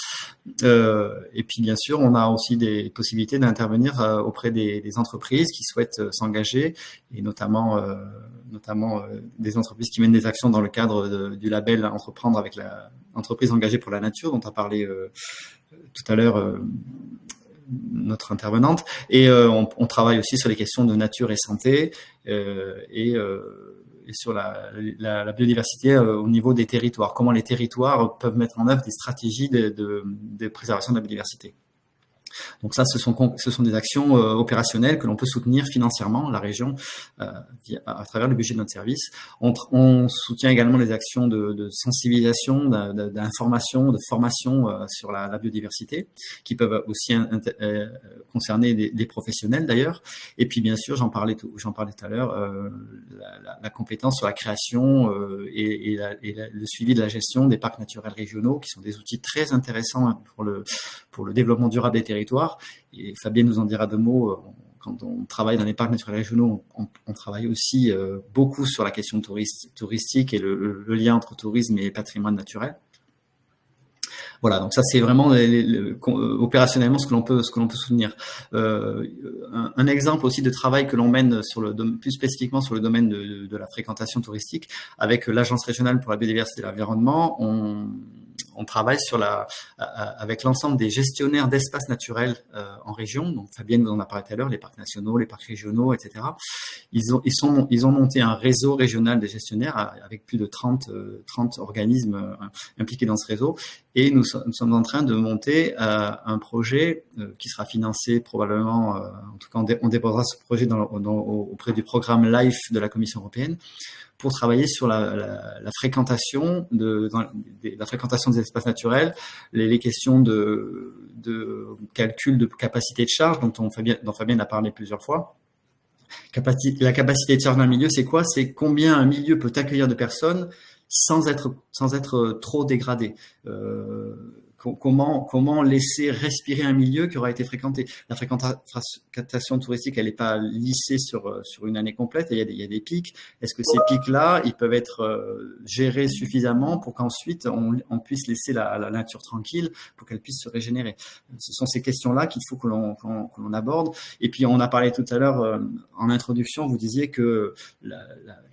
Et puis bien sûr, on a aussi des possibilités d'intervenir auprès des entreprises qui souhaitent s'engager, et notamment des entreprises qui mènent des actions dans le cadre du label Entreprendre avec l'entreprise engagée pour la nature, dont a parlé tout à l'heure notre intervenante. Et on travaille aussi sur les questions de nature et santé, et sur la biodiversité au niveau des territoires. Comment les territoires peuvent mettre en œuvre des stratégies de préservation de la biodiversité. Donc ça, ce sont des actions opérationnelles que l'on peut soutenir financièrement, la région, à travers le budget de notre service. On soutient également les actions de sensibilisation, d'information, de formation sur la biodiversité, qui peuvent aussi concerner des professionnels d'ailleurs. Et puis bien sûr, j'en parlais tout à l'heure, la compétence sur la création et le suivi de la gestion des parcs naturels régionaux, qui sont des outils très intéressants pour le développement durable des territoires. Et Fabienne nous en dira deux mots. Quand on travaille dans les parcs naturels régionaux, on travaille aussi beaucoup sur la question touristique et le lien entre tourisme et patrimoine naturel. Voilà, donc ça c'est vraiment opérationnellement ce que l'on peut soutenir. Un exemple aussi de travail que l'on mène plus spécifiquement sur le domaine de la fréquentation touristique avec l'Agence régionale pour la biodiversité et l'environnement. On travaille avec l'ensemble des gestionnaires d'espaces naturels en région. Donc Fabienne vous en a parlé tout à l'heure, les parcs nationaux, les parcs régionaux, etc. Ils ont monté un réseau régional des gestionnaires avec plus de 30 organismes impliqués dans ce réseau. Et nous sommes en train de monter un projet qui sera financé probablement, en tout cas on déposera ce projet auprès du programme LIFE de la Commission européenne pour travailler sur la fréquentation la fréquentation des espaces naturels, les questions de calcul de capacité de charge dont Fabien a parlé plusieurs fois. La capacité de charge d'un milieu, c'est quoi? C'est combien un milieu peut accueillir de personnes sans être trop dégradé. Comment laisser respirer un milieu qui aura été fréquenté. La fréquentation touristique, elle n'est pas lissée sur une année complète. Il y a des pics. Est-ce que ces pics-là, ils peuvent être gérés suffisamment pour qu'ensuite on puisse laisser la nature tranquille pour qu'elle puisse se régénérer? Ce sont ces questions-là qu'il faut que l'on aborde. Et puis on a parlé tout à l'heure en introduction, vous disiez que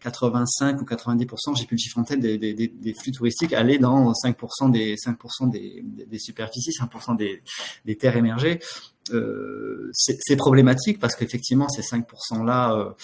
85 ou 90%, j'ai plus le chiffre en tête, des flux touristiques allaient dans 5% des superficies, 5% des terres émergées. C'est problématique parce qu'effectivement ces 5%-là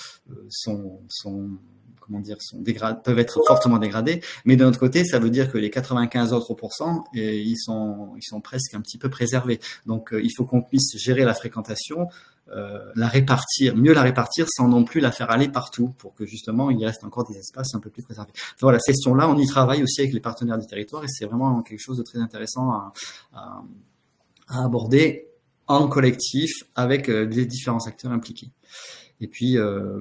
peuvent être fortement dégradés, mais d'un autre côté, ça veut dire que les 95 autres pourcents, ils sont presque un petit peu préservés. Donc il faut qu'on puisse gérer la fréquentation, mieux la répartir sans non plus la faire aller partout pour que justement il y reste encore des espaces un peu plus préservés. Enfin, voilà, cette question-là, on y travaille aussi avec les partenaires du territoire et c'est vraiment quelque chose de très intéressant à aborder en collectif avec les différents acteurs impliqués. Et puis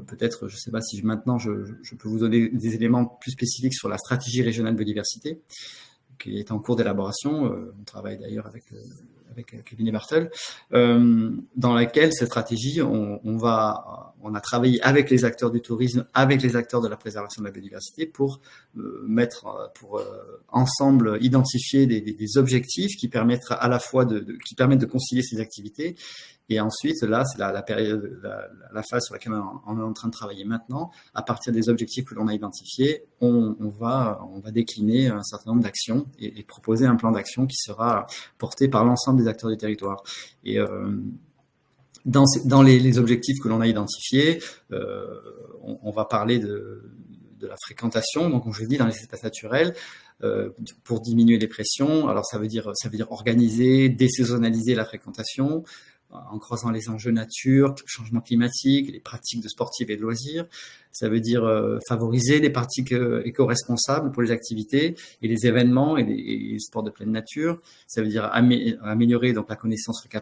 peut-être, je ne sais pas si maintenant je peux vous donner des éléments plus spécifiques sur la stratégie régionale biodiversité qui est en cours d'élaboration. On travaille d'ailleurs avec cabinet Bartel, dans laquelle cette stratégie, on a travaillé avec les acteurs du tourisme, avec les acteurs de la préservation de la biodiversité pour ensemble identifier des objectifs qui permettent à la fois qui permettent de concilier ces activités. Et ensuite, là, c'est la période, la phase sur laquelle on est en train de travailler maintenant. À partir des objectifs que l'on a identifiés, on va décliner un certain nombre d'actions et proposer un plan d'action qui sera porté par l'ensemble des acteurs du territoire. Et dans les objectifs que l'on a identifiés, on va parler de la fréquentation. Donc, comme je l'ai dit, dans les espaces naturels, pour diminuer les pressions. Alors, ça veut dire organiser, désaisonnaliser la fréquentation, en croisant les enjeux nature, changement climatique, les pratiques de sportives et de loisirs. Ça veut dire favoriser les pratiques éco-responsables pour les activités et les événements et les sports de pleine nature. Ça veut dire améliorer donc la connaissance de la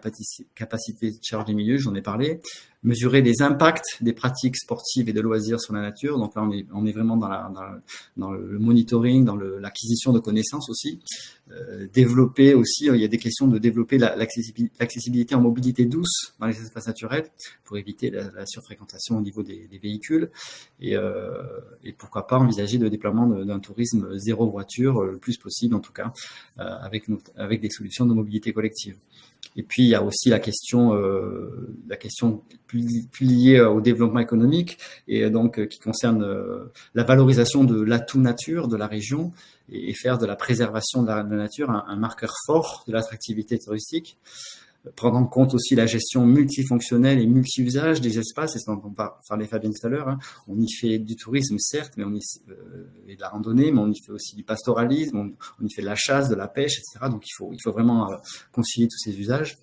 capacité de charge des milieux, j'en ai parlé. Mesurer les impacts des pratiques sportives et de loisirs sur la nature. Donc là, on est vraiment dans le monitoring, dans l'acquisition de connaissances aussi. Développer aussi, il y a des questions de développer l'accessibilité en mobilité douce dans les espaces naturels pour éviter la surfréquentation au niveau des véhicules. Et pourquoi pas envisager le déploiement d'un tourisme zéro voiture le plus possible, en tout cas, avec des solutions de mobilité collective. Et puis, il y a aussi la question plus liée au développement économique et donc qui concerne la valorisation de l'atout nature de la région et faire de la préservation de la nature un marqueur fort de l'attractivité touristique. Prendre en compte aussi la gestion multifonctionnelle et multi-usage des espaces, et c'est dont on parlait Fabien tout à l'heure. Hein. On y fait du tourisme, certes, mais et de la randonnée, mais on y fait aussi du pastoralisme, on y fait de la chasse, de la pêche, etc. Donc il faut vraiment concilier tous ces usages.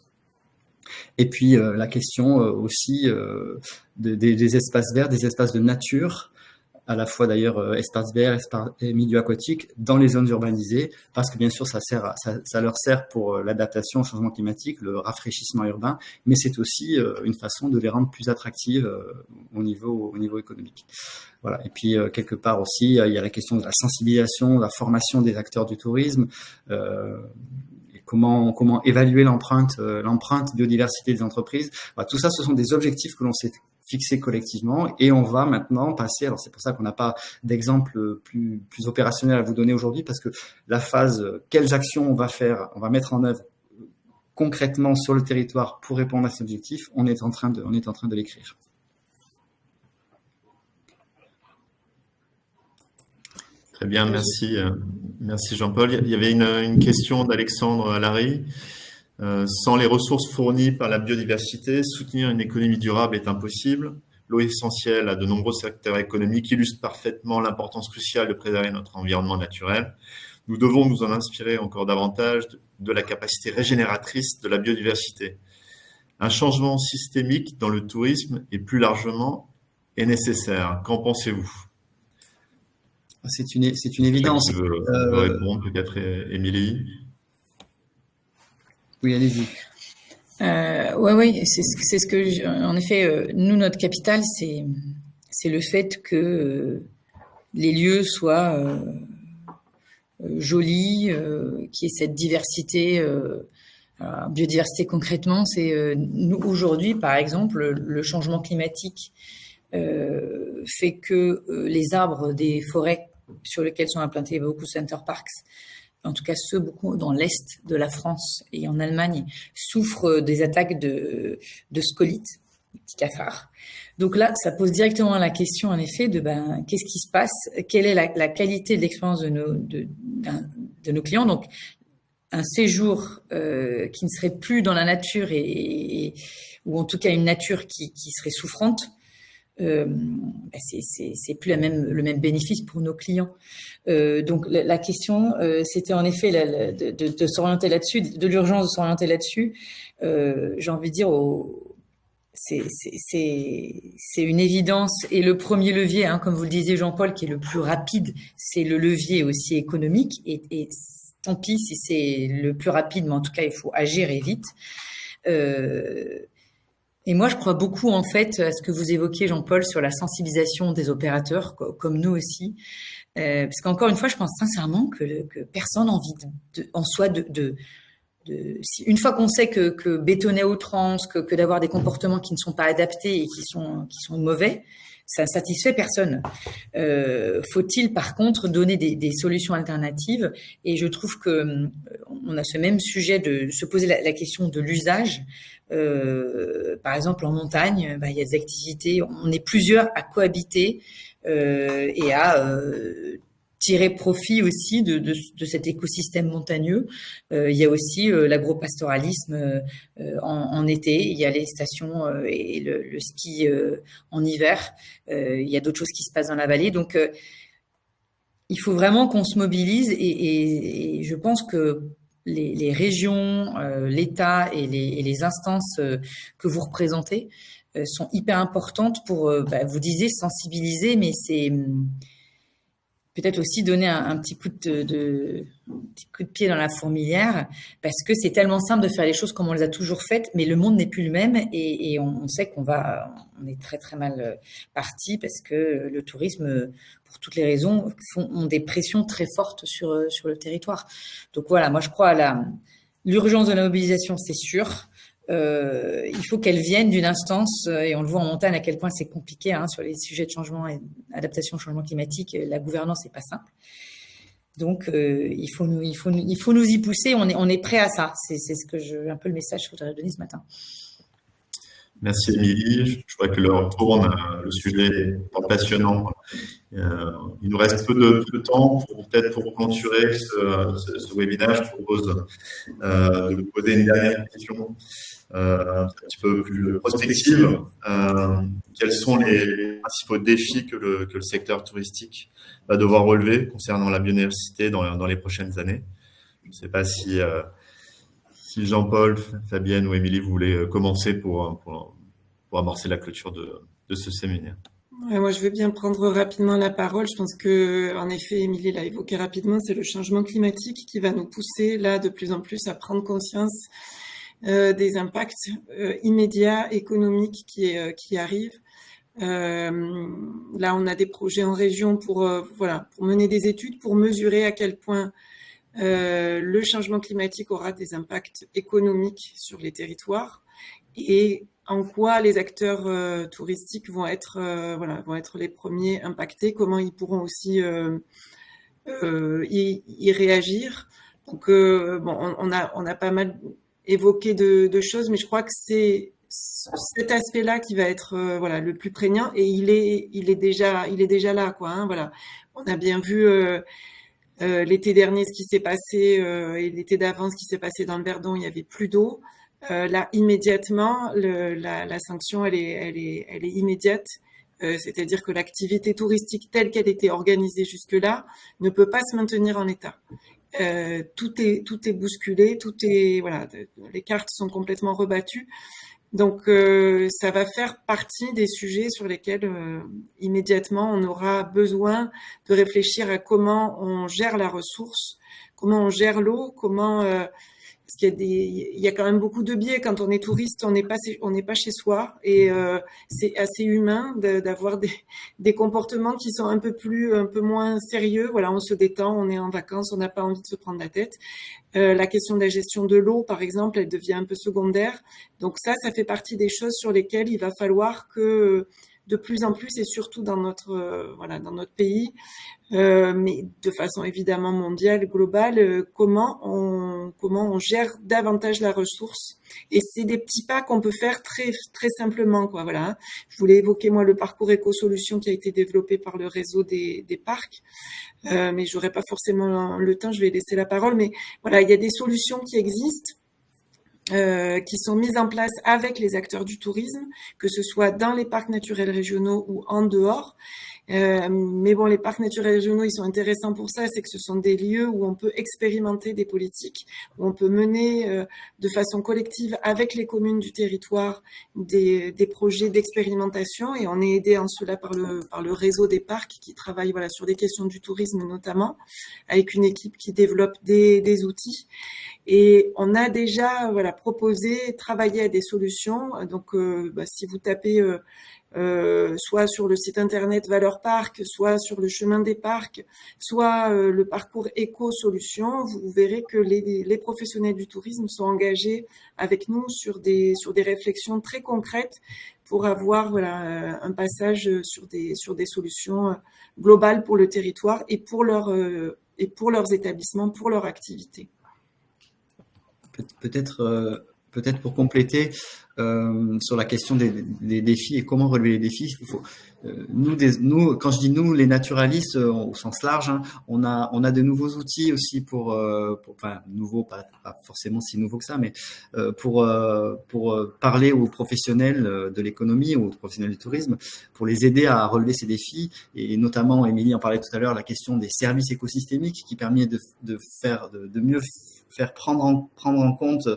Et puis la question aussi des espaces verts, des espaces de nature, à la fois d'ailleurs espaces verts et milieux aquatiques dans les zones urbanisées, parce que bien sûr ça leur sert pour l'adaptation au changement climatique, le rafraîchissement urbain, mais c'est aussi une façon de les rendre plus attractives au niveau économique. Voilà. Et puis quelque part aussi, il y a la question de la sensibilisation, de la formation des acteurs du tourisme. Comment évaluer l'empreinte biodiversité des entreprises. Voilà, tout ça, ce sont des objectifs que l'on s'est fixé collectivement, et on va maintenant passer, alors c'est pour ça qu'on n'a pas d'exemple plus opérationnel à vous donner aujourd'hui, parce que la phase quelles actions on va mettre en œuvre concrètement sur le territoire pour répondre à ces objectifs, on est en train de l'écrire. Très bien, merci. Merci Jean-Paul. Il y avait une question d'Alexandre Larry. Sans les ressources fournies par la biodiversité, soutenir une économie durable est impossible. L'eau est essentielle à de nombreux secteurs économiques, illustre parfaitement l'importance cruciale de préserver notre environnement naturel. Nous devons nous en inspirer encore davantage de la capacité régénératrice de la biodiversité. Un changement systémique dans le tourisme et plus largement est nécessaire. Qu'en pensez-vous ? C'est une évidence. Qui veut répondre, peut-être Émilie ? Oui, allez-y. Oui, c'est ce que, en effet, nous, notre capital, c'est le fait que les lieux soient jolis, qu'il y ait cette diversité. Biodiversité concrètement, c'est nous aujourd'hui, par exemple, le changement climatique fait que les arbres des forêts sur lesquels sont implantés beaucoup de center parks, en tout cas ceux beaucoup dans l'est de la France et en Allemagne, souffrent des attaques de scolites, des petits cafards. Donc là, ça pose directement la question, en effet, de qu'est-ce qui se passe, quelle est la qualité de l'expérience de nos clients. Donc, un séjour qui ne serait plus dans la nature ou en tout cas une nature qui serait souffrante, c'est plus le même bénéfice pour nos clients. Donc la question, c'était en effet de s'orienter là-dessus, de l'urgence de s'orienter là-dessus. J'ai envie de dire, c'est une évidence, et le premier levier, comme vous le disiez Jean-Paul, qui est le plus rapide, c'est le levier aussi économique, et tant pis si c'est le plus rapide, mais en tout cas il faut agir et vite. Et moi, je crois beaucoup, en fait, à ce que vous évoquiez, Jean-Paul, sur la sensibilisation des opérateurs, comme nous aussi. Parce qu'encore une fois, je pense sincèrement que personne n'a envie en soi une fois qu'on sait que bétonner à outrance, que d'avoir des comportements qui ne sont pas adaptés et qui sont mauvais, ça satisfait personne. Faut-il par contre donner des solutions alternatives? Et je trouve que on a ce même sujet de se poser la question de l'usage. Par exemple, en montagne, il y a des activités, on est plusieurs à cohabiter et à tirer profit aussi de cet écosystème montagneux. Il y a aussi l'agropastoralisme en été, il y a les stations et le ski en hiver, il y a d'autres choses qui se passent dans la vallée. Donc, il faut vraiment qu'on se mobilise, et je pense que les régions, l'État et les instances que vous représentez sont hyper importantes pour, vous disiez, sensibiliser, mais c'est peut-être aussi donner un petit coup de pied dans la fourmilière, parce que c'est tellement simple de faire les choses comme on les a toujours faites, mais le monde n'est plus le même, et on sait on est très très mal parti, parce que le tourisme, pour toutes les raisons, ont des pressions très fortes sur le territoire. Donc voilà, moi je crois à l'urgence de la mobilisation, c'est sûr. Il faut qu'elle vienne d'une instance, et on le voit en montagne à quel point c'est compliqué sur les sujets de changement et adaptation au changement climatique. La gouvernance n'est pas simple. Donc il faut nous y pousser. On est prêt à ça. C'est un peu le message que je voudrais donner ce matin. Merci Émilie. Je vois que l'heure tourne, le sujet est passionnant. Il nous reste peu de temps pour clôturer ce webinaire. Je propose de vous poser une dernière question un petit peu plus prospective. Quels sont les principaux défis que le secteur touristique va devoir relever concernant la biodiversité dans les prochaines années? Je ne sais pas si Jean-Paul, Fabienne ou Émilie, vous voulez commencer pour amorcer la clôture de ce séminaire. Ouais, moi, je veux bien prendre rapidement la parole. Je pense que, en effet, Émilie l'a évoqué rapidement, c'est le changement climatique qui va nous pousser là de plus en plus à prendre conscience des impacts immédiats économiques qui arrivent. Là, on a des projets en région pour mener des études, pour mesurer à quel point le changement climatique aura des impacts économiques sur les territoires. et en quoi les acteurs touristiques vont être les premiers impactés, comment ils pourront aussi y réagir. Donc on a pas mal évoqué de choses, mais je crois que c'est cet aspect-là qui va être le plus prégnant, et il est déjà là, quoi, hein, voilà. On a bien vu l'été dernier ce qui s'est passé, et l'été d'avant ce qui s'est passé dans le Verdon, il y avait plus d'eau. Là, immédiatement, la sanction, elle est immédiate. C'est-à-dire que l'activité touristique telle qu'elle était organisée jusque-là ne peut pas se maintenir en état. Tout est bousculé, les cartes sont complètement rebattues. Donc, ça va faire partie des sujets sur lesquels immédiatement on aura besoin de réfléchir à comment on gère la ressource, comment on gère l'eau, parce qu'il y a quand même beaucoup de biais. Quand on est touriste, on n'est pas chez soi, et c'est assez humain d'avoir des comportements qui sont un peu moins sérieux. Voilà, on se détend, on est en vacances, on n'a pas envie de se prendre la tête. La question de la gestion de l'eau, par exemple, elle devient un peu secondaire. Donc ça fait partie des choses sur lesquelles il va falloir que de plus en plus, et surtout dans notre pays, mais de façon évidemment mondiale, globale, comment on gère davantage la ressource. Et c'est des petits pas qu'on peut faire très très simplement, quoi. Voilà. Je voulais évoquer moi le parcours éco-solutions qui a été développé par le réseau des parcs, mais j'aurais pas forcément le temps. Je vais laisser la parole, mais voilà, il y a des solutions qui existent. Qui sont mises en place avec les acteurs du tourisme, que ce soit dans les parcs naturels régionaux ou en dehors. Mais bon, les parcs naturels régionaux, ils sont intéressants pour ça, c'est que ce sont des lieux où on peut expérimenter des politiques, où on peut mener de façon collective avec les communes du territoire des projets d'expérimentation, et on est aidé en cela par le réseau des parcs qui travaille sur des questions du tourisme notamment, avec une équipe qui développe des outils. Et on a déjà proposé, travaillé à des solutions. Donc, si vous tapez soit sur le site internet Valeurs Parc, soit sur le chemin des parcs, soit le parcours éco-solutions, vous verrez que les professionnels du tourisme sont engagés avec nous sur des réflexions très concrètes pour avoir un passage sur des solutions globales pour le territoire et pour leurs établissements, pour leur activité. Peut-être pour compléter sur la question des défis et comment relever les défis, nous, quand je dis nous, les naturalistes au sens large, hein, on a de nouveaux outils aussi enfin nouveaux, pas forcément si nouveaux que ça, mais pour parler aux professionnels de l'économie ou aux professionnels du tourisme, pour les aider à relever ces défis, et notamment, Émilie en parlait tout à l'heure, la question des services écosystémiques qui permet de mieux faire prendre en compte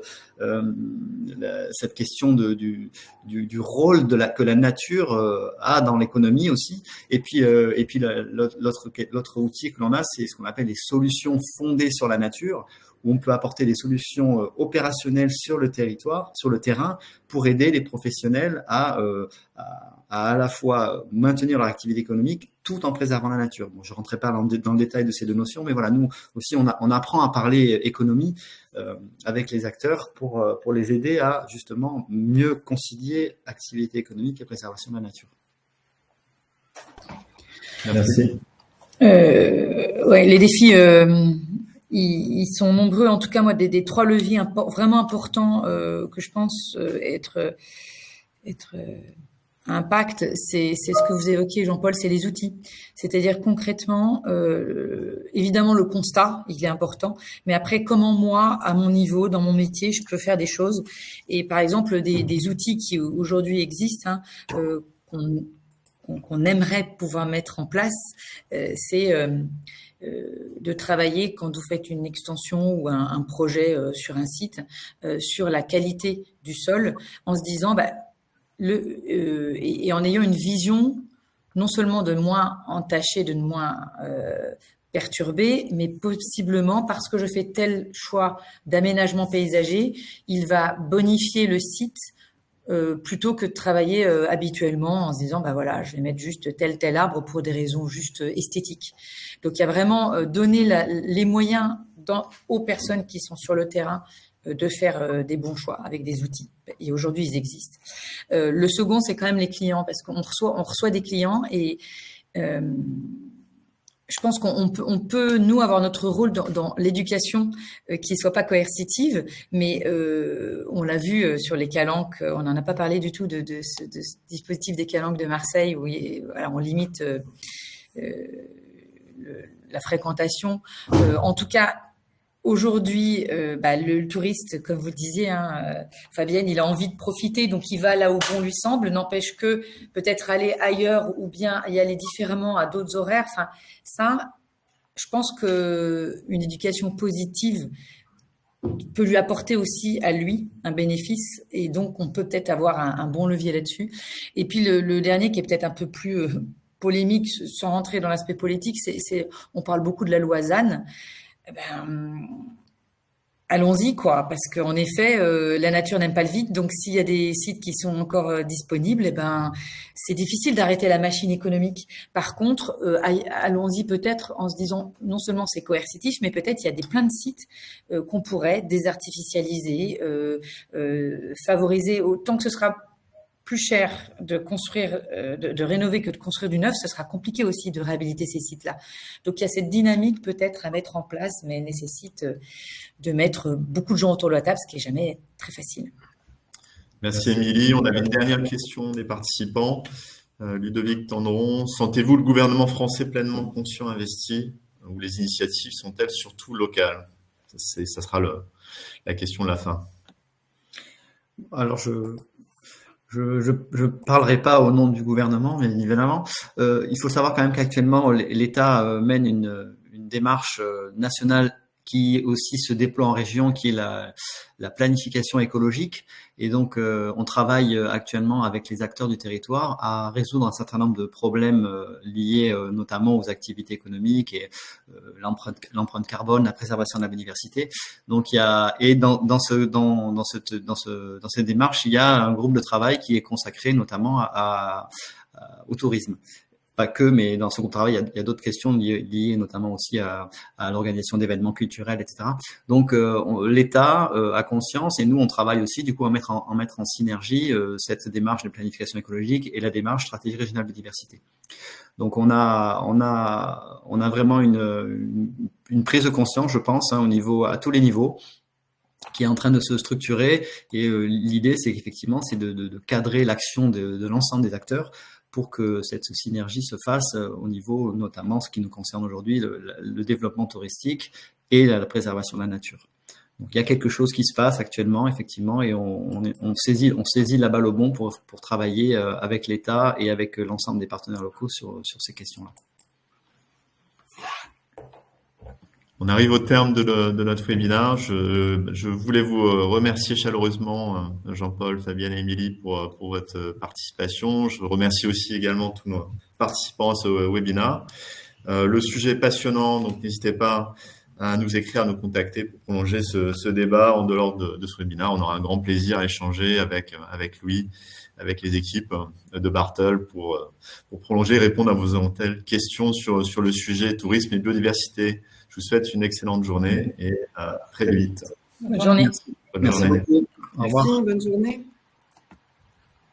cette question du rôle que la nature a dans l'économie aussi. Et puis l'autre outil que l'on a, c'est ce qu'on appelle les solutions fondées sur la nature, où on peut apporter des solutions opérationnelles sur le territoire, sur le terrain, pour aider les professionnels à la fois maintenir leur activité économique tout en préservant la nature. Bon, je ne rentrerai pas dans le détail de ces deux notions, mais voilà, nous aussi, on apprend à parler économie avec les acteurs pour les aider à justement mieux concilier activité économique et préservation de la nature. Merci. Les défis, ils sont nombreux. En tout cas, moi, des trois leviers vraiment importants que je pense être impact, c'est ce que vous évoquiez, Jean-Paul, c'est les outils. C'est-à-dire concrètement, évidemment, le constat, il est important, mais après, comment moi, à mon niveau, dans mon métier, je peux faire des choses. Et par exemple, des outils qui aujourd'hui existent, qu'on aimerait pouvoir mettre en place, c'est de travailler quand vous faites une extension ou un projet sur un site, sur la qualité du sol, en se disant, et en ayant une vision non seulement de moins entaché, de moins perturbé, mais possiblement parce que je fais tel choix d'aménagement paysager, il va bonifier le site plutôt que de travailler habituellement en se disant je vais mettre juste tel arbre pour des raisons juste esthétiques. Donc il y a vraiment donner les moyens aux personnes qui sont sur le terrain de faire des bons choix avec des outils. Et aujourd'hui, ils existent. Le second, c'est quand même les clients, parce qu'on reçoit des clients et je pense qu'on peut, nous, avoir notre rôle dans l'éducation qui ne soit pas coercitive, mais on l'a vu sur les calanques, on n'en a pas parlé du tout de ce dispositif des calanques de Marseille où on limite la fréquentation. En tout cas, aujourd'hui, le touriste, comme vous le disiez, Fabienne, il a envie de profiter, donc il va là où bon lui semble, n'empêche que peut-être aller ailleurs ou bien y aller différemment à d'autres horaires. Enfin, ça, je pense qu'une éducation positive peut lui apporter aussi à lui un bénéfice et donc on peut peut-être avoir un bon levier là-dessus. Et puis le dernier qui est peut-être un peu plus polémique, sans rentrer dans l'aspect politique, on parle beaucoup de la loi ZAN. Allons-y, quoi, parce qu'en effet, la nature n'aime pas le vide, donc s'il y a des sites qui sont encore disponibles, c'est difficile d'arrêter la machine économique. Par contre, allons-y peut-être en se disant, non seulement c'est coercitif, mais peut-être il y a plein de sites qu'on pourrait désartificialiser, favoriser, autant que ce sera plus cher de construire, de rénover que de construire du neuf, ce sera compliqué aussi de réhabiliter ces sites-là. Donc il y a cette dynamique peut-être à mettre en place, mais nécessite de mettre beaucoup de gens autour de la table, ce qui n'est jamais très facile. Merci Émilie. On avait une dernière question des participants. Ludovic Tendron, sentez-vous le gouvernement français pleinement conscient, investi, ou les initiatives sont-elles surtout locales? Ça sera la question de la fin. Alors, je parlerai pas au nom du gouvernement, mais évidemment, il faut savoir quand même qu'actuellement l'État mène une démarche nationale qui aussi se déploie en région, qui est la planification écologique. Et donc, on travaille actuellement avec les acteurs du territoire à résoudre un certain nombre de problèmes liés notamment aux activités économiques et l'empreinte carbone, la préservation de la biodiversité. Donc, dans cette démarche, il y a un groupe de travail qui est consacré notamment au tourisme. Pas que, mais dans ce groupe de travail, il y a d'autres questions liées notamment aussi à l'organisation d'événements culturels, etc. Donc, l'État a conscience et nous, on travaille aussi du coup à mettre en synergie cette démarche de planification écologique et la démarche stratégie régionale de biodiversité. Donc, on a vraiment une prise de conscience, je pense, à tous les niveaux, qui est en train de se structurer. Et l'idée, c'est qu'effectivement, c'est de cadrer l'action de l'ensemble des acteurs pour que cette synergie se fasse au niveau, notamment, ce qui nous concerne aujourd'hui, le développement touristique et la préservation de la nature. Donc, il y a quelque chose qui se passe actuellement, effectivement, et on saisit la balle au bon pour travailler avec l'État et avec l'ensemble des partenaires locaux sur ces questions-là. On arrive au terme de notre webinaire. Je voulais vous remercier chaleureusement, Jean-Paul, Fabienne et Émilie, pour votre participation. Je remercie aussi également tous nos participants à ce webinaire. Le sujet est passionnant, donc n'hésitez pas à nous écrire, à nous contacter pour prolonger ce débat en dehors de ce webinaire. On aura un grand plaisir à échanger avec Louis, avec les équipes de Bartol pour prolonger et répondre à vos éventuelles questions sur le sujet tourisme et biodiversité. Je vous souhaite une excellente journée et à très vite. Bonne journée. Bonne journée. Merci beaucoup. Au revoir. Merci, bonne journée.